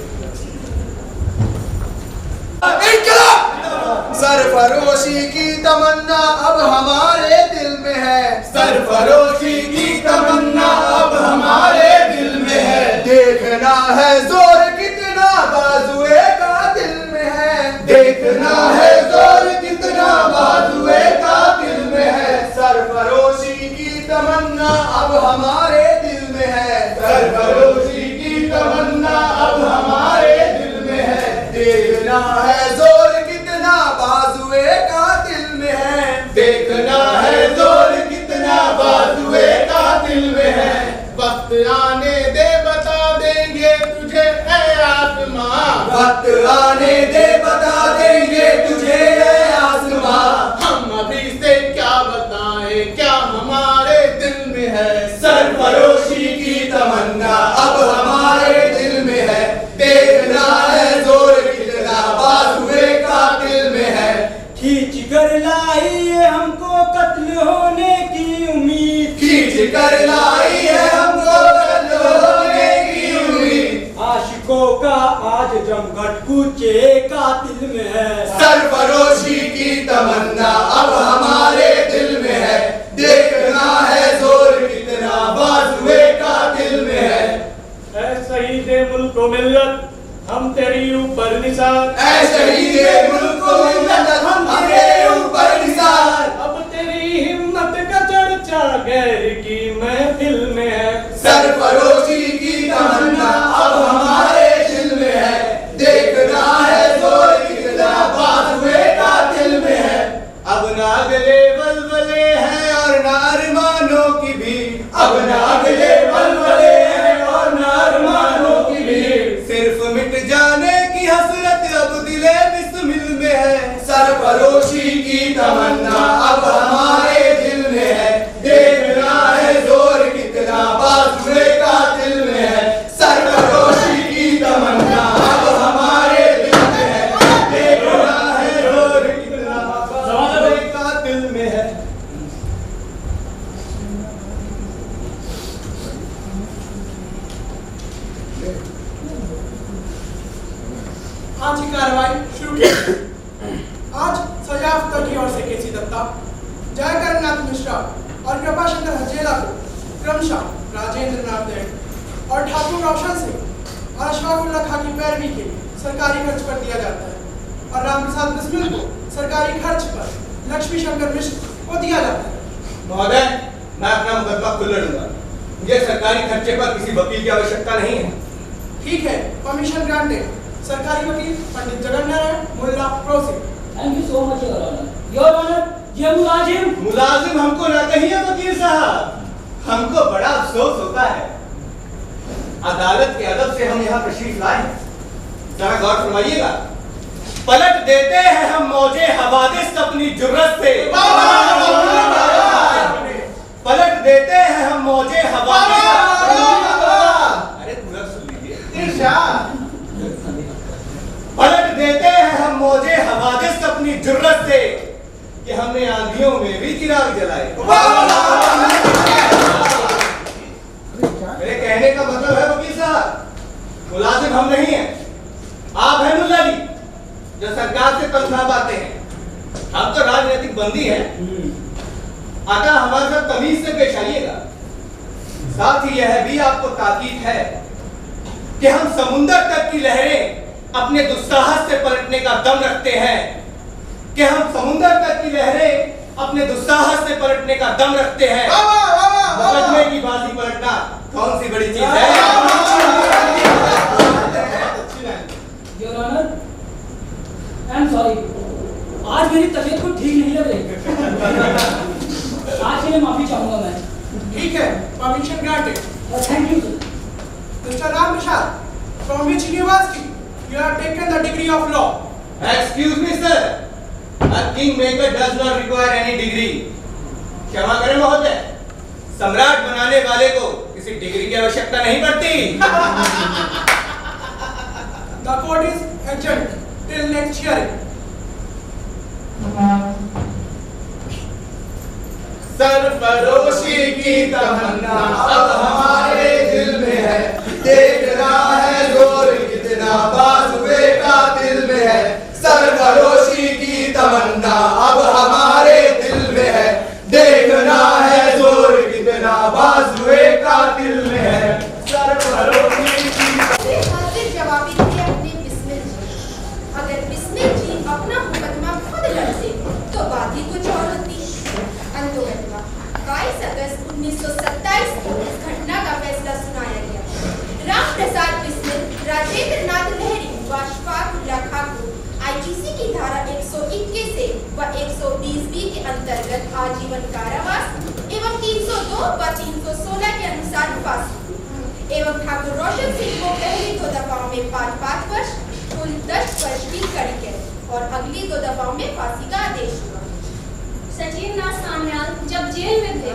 N: सरफरोशी की तमन्ना अब हमारे दिल में है।
C: सरफरोशी की तमन्ना अब हमारे दिल में है।
N: देखना है जोर कितना बाजुए का दिल में है।
C: देखना है जोर कितना बाजुए का दिल में है।
N: सरफरोशी की तमन्ना अब हमारे दिल में है।
C: सरफरोशी की तमन्ना अब हमारे दिल में है।
N: देखना है जोर कितना बाजुए का दिल में है।
C: देखना है जोर कितना बाजुए का दिल में है। वक्त आने दे बता देंगे तुझे ऐ आसमां।
N: वक्त आने दे बता देंगे तुझे ऐ आसमां।
C: हम अभी से क्या बताएं क्या हमारे दिल में है। सरफरोशी की तमन्ना
N: अब हमारे दिल में है। देखना है जोर कितना बाजुए का दिल में है।
E: खींच कर लाई है हमको कत्ल होने की उम्मीद।
N: खींच कर लाई है हमको कत्ल होने की उम्मीद।
E: आशिकों का आज जमघट कूचे कातिल में है।
N: सरफरोशी की तमन्ना अब हमारे दिल में है। देखना है जोर कितना बाजुए का दिल में है।
G: ऐ शहीदे मुल्क व मिल्लत हम तेरी ऊपर निसार।
N: ऐ शहीदे मुल्क व मिल्लत हम तेरे ऊपर निसार।
G: अब तेरी हिम्मत का चर्चा गैर की महफिल में है।
N: सरफरोशी की तमन्ना अब हमारे दिल में है। देखना है जोर कितना बाजुए का दिल में है। अब नागले बलबले हैं और नारमानों की भी। अब नागले बलबले हैं और नारमानों की भी। सिर्फ मिट जाने की हसरत अब दिले बिस्मिल में है। सरफरोशी की तमन्ना अब हमारे दिल में है। देखना है जोर कितना बाजुए का दिल में है। सरफरोशी की तमन्ना अब हमारे दिल में है। देखना है जोर कितना बाजुए का दिल में है।
O: आज की कार्रवाई शुरू की। आज सजायाफ्ता की ओर से केसी दत्ता, जयकरनाथ मिश्रा और कृपाशंकर हजेला को क्रमशः राजेंद्र नाथ दैड और ठाकुर रोशन सिंह और अशफाकुल्ला खां की पैरवी के सरकारी खर्च पर दिया जाता है और रामप्रसाद बिस्मिल को सरकारी खर्च पर लक्ष्मी शंकर मिश्र को दिया जाता है।
K: महोदय, मैं अपना मुकदमा खुद लड़ूंगा। मुझे सरकारी खर्चे पर किसी वकील की आवश्यकता नहीं है।
O: ठीक है, परमिशन ग्रांटेड। सरकारी वकील Pandit Jagan Narayan Mulla proceed.
M: Thank you so much your honour. Your honour, ये
K: मुलाजिम हमको ना कहिए वकील साहब, हमको बड़ा अफसोस होता है। अदालत के अदब से हम यहाँ तशरीफ लाए हैं। जरा गौर फरमाइएगा। पलट देते हैं हम मौजे हवादिस अपनी जुर्रत से। पलट देते हैं हम मौजे हवादिस। अरे पूरा सुन लीजिए। पलट देते हैं हम मौजे हवादिस अपनी जुर्रत से कि हमने आंधियों में भी चिराग जलाए। मेरे कहने का मतलब है वकील साहब, मुलाजिम हम नहीं हैं, आप हैं मुल्ला जी जो सरकार से तनख्वाह पाते हैं। हम तो राजनीतिक बंदी हैं। अतः हमारे साथ तमीज से पेश आइएगा। साथ ही यह भी आपको ताकीद है कि हम समुंदर तक की लहरें अपने दुस्साहस से पलटने का दम रखते हैं। कि हम समुंदर तक की लहरें अपने दुस्साहस से पलटने का दम रखते हैं। मुकदमे की बाजी पलटना कौन सी बड़ी चीज है।
M: मेरी तबीयत को ठीक नहीं लग रही। आज के लिए माफी चाहूंगा मैं।
O: ठीक है, permission granted.
M: Thank you.
O: Mr. Ram Prasad, from which university you have taken the degree of law?
K: Excuse me, sir. A kingmaker does not require any degree. क्षमा करें महोदय, सम्राट बनाने वाले को किसी डिग्री की आवश्यकता नहीं पड़ती।
O: The court is adjourned till next hearing.
N: सरफरोशी की तमन्ना अब हमारे दिल में है, देखना है जोर कितना बाजुए का दिल में है। सरफरोशी की तमन्ना अब हमारे दिल में है, देखना है जोर कितना बाजुए का दिल में है। सरफरोशी की
H: हाजिर जवाबी थे अपने बिस्मिल जी। अगर बिस्मिल जी अपना मुकदमा खुद लड़ते तो बात ही कुछ और होती। अंतोगत्वा 22 अगस्त 1927 को इस घटना का फैसला सुनाया गया। राम प्रसाद बिस्मिल, राजेंद्र नाथ लहरी व अशफाकुल्लाह ठाकुर आईपीसी की धारा 121 व 120B के अंतर्गत आजीवन कारावास एवं 302 व 316 के अनुसार फांसी एवं ठाकुर रोशन सिंह को पहली 2 दफाओं में 5-5 वर्ष कुल 10 वर्ष की कड़ी कैद और अगली 2 दफाओं में फांसी का आदेश हुआ।
I: सचिन नाथ सान्याल जब जेल में थे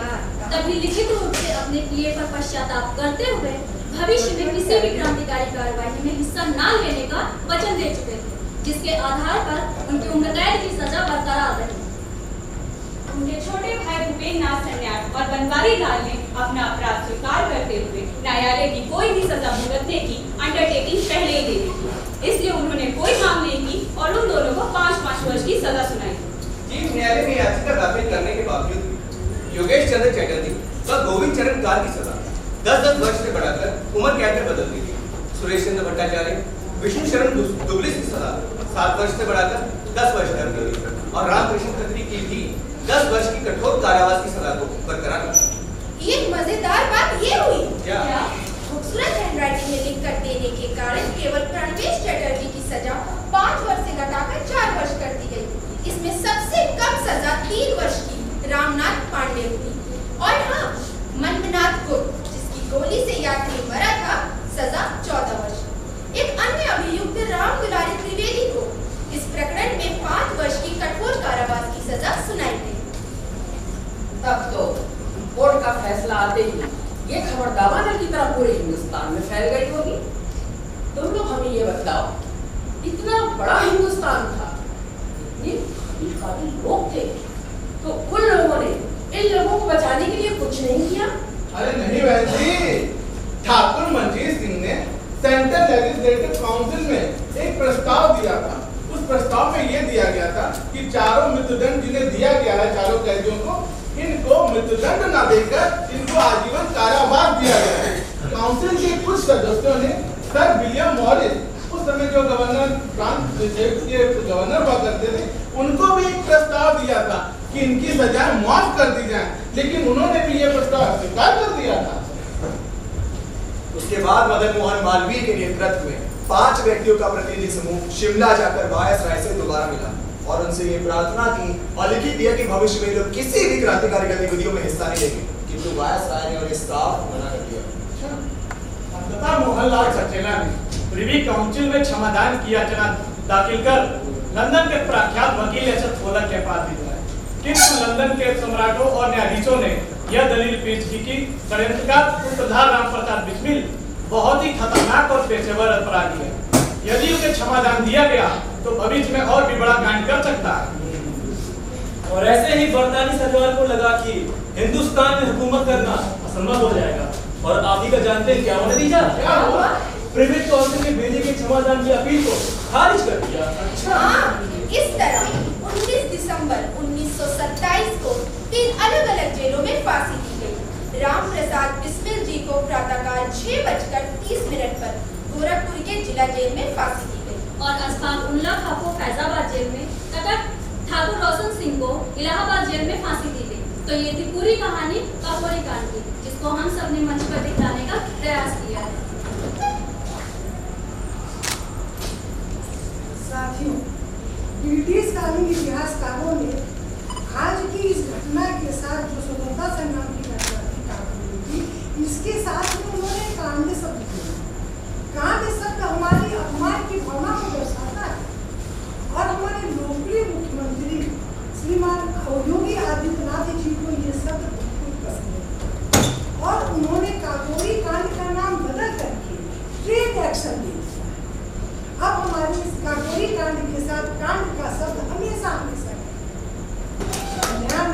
I: तभी लिखित रूप से अपने किए पर पश्चाताप करते हुए भविष्य में किसी भी क्रांतिकारी कार्यवाही में हिस्सा न लेने का वचन दे चुके थे, जिसके आधार पर उनकी उम्र कैद की सजा बरकरार रही।
B: उनके छोटे भाई भूपेन्द्र नाथ सान्याल और बनवारी लाल ने अपना अपराध स्वीकार करते हुए न्यायालय की कोई भी सजा भुगतने की अंडरटेकिंग पहले ही दे दी थी, इसलिए उन्होंने कोई मांग नहीं की और उन दोनों को 5-5 वर्ष की सजा सुनाई।
K: चीफ न्यायालय में याचिका दाखिल करने के बावजूद योगेश चंद्र चटर्जी व गोविंद चरण काल की सजा 10-10 वर्ष से बढ़ाकर उम्र कैद में बदल दी गई। सुरेश चंद्र भट्टाचार्य, विष्णु शरण दुबलिस की सजा 7 वर्ष से बढ़ाकर 10 वर्ष कर दी गई और रामकृष्ण खत्री की भी 10 वर्ष की कठोर कारावास की सजा को बरकरार रखा।
H: एक मजेदार बात ये हुई
K: क्या?
H: खूबसूरत हैंडराइटिंग में लिख कर देने के कारण केवल प्रणवेश चटर्जी की सजा 5 वर्ष से घटाकर 4 वर्ष कर दी गई। इसमें सबसे कम सजा 3 वर्ष की रामनाथ पांडे हुई और हाँ, मनमनाथ गुप्त जिसकी गोली से यात्री मरा था, सजा 14 वर्ष। एक अन्य अभियुक्त राम दुलारी त्रिवेदी को इस प्रकरण में 5 वर्ष की कठोर कारावास की सजा सुनाई गई।
A: तब तो कोर्ट का फैसला आते ही ये खबर दावानल की तरह पूरे हिंदुस्तान में फैल गई होगी। तुम लोग हमें ये बताओ, इतना बड़ा हिंदुस्तान था, लोग थे, तो उन लोगों ने इन लोगों को बचाने के लिए कुछ नहीं किया?
C: अरे नहीं बहन जी, ठाकुर मंजीत सिंह ने सेंट्रल लेजिस्लेटिव काउंसिल में एक प्रस्ताव दिया था। उस प्रस्ताव में यह दिया गया था कि चारों मृत्युदंड जिन्हें दिया गया है, चारों कैदियों को, इनको मृत्युदंड न देकर इनको आजीवन कारावास दिया गया है। काउंसिल के कुछ सदस्यों ने सर विलियम मॉरिस, उस समय जो गवर्नर फ्रांस के गवर्नर हुआ करते थे, उनको भी एक प्रस्ताव दिया था कि इनकी सजाएं माफ कर दी जाए, लेकिन उन्होंने भी ये प्रस्ताव स्वीकार कर दिया था।
J: उसके बाद मदन मोहन मालवीय के नेतृत्व में 5 व्यक्तियों का प्रतिनिधि समूह शिमला जाकर वायसराय से दोबारा मिला और उनसे ये प्रार्थना की और लिखित दिया कि भविष्य में लोग किसी भी क्रांतिकारी गतिविधियों में हिस्सा नहीं लेंगे, किंतु वायसराय ने उन्हें साफ मना कर दिया।
G: तथा मोहनलाल सचेला ने प्रिवी काउंसिल में क्षमादान की याचना दाखिल कर लंदन के प्रख्यात वकील एच.एस. खोलक के पास भिजवाया, किंतु लंदन के सम्राटों और न्यायाधीशों ने यह दलील पेश की कि षड्यंत्रकार सूत्रधार रामप्रसाद बिस्मिल बहुत ही खतरनाक और पेशेवर अपराधी है। यदि उसे क्षमादान दिया गया तो भविष्य में और भी बड़ा कांड कर सकता है।
D: और ऐसे ही बरतानी सरकार को लगा कि हिंदुस्तान में हुकूमत करना असंभव हो जाएगा और आप ही का जानते हैं क्या होने दीजिए, क्या हुआ? प्रिवी काउंसिल ने भेजे के क्षमादान की अपील को खारिज कर दिया।
H: हाँ, इस तरह 19 दिसंबर 1927 को 3 अलग-अलग जेलों में फांसी दी गई। राम प्रसाद बिस्मिल जी को प्रातःकाल 6:30 पर गोरखपुर के जिला जेल में फांसी दी गई
I: और अशफाकुल्लाह खां को फैजाबाद जेल में तथा ठाकुर रोशन सिंह को इलाहाबाद जेल में फांसी दी गई। तो ये थी पूरी कहानी काकोरी कांड की, जिसको हम सब ने मंच पर दिखाने का प्रयास किया है।
O: साथियों,
P: ब्रिटिशकालीन इतिहासकारों ने आज की इस घटना के साथ जो स्वतंत्रता संग्राम की घटना थी कानून की, इसके साथ में उन्होंने कांड शब्द दिया। कांड शब्द हमारी अपमान की भावना को दर्शाता है और हमारे लोकप्रिय मुख्यमंत्री श्रीमान योगी आदित्यनाथ जी को ये शब्द बिल्कुल पसंद है और उन्होंने काकोरी कांड का नाम बदल करके स्ट्रेट एक्शन दे दिया। अब हमारे इस काकोरी कांड के साथ कांड का शब्द हमेशा हमेशा ध्यान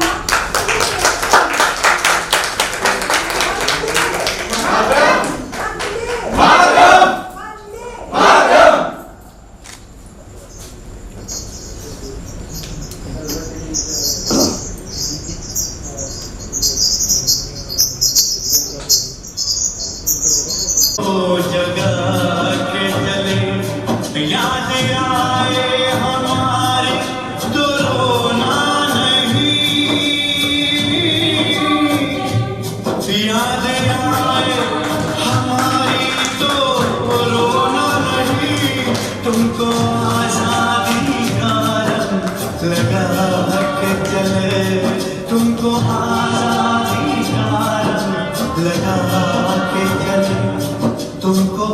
N: तुमको आजादी का रंग लगा के चले, तुमको आजादी का रंग लगा के चले, तुमको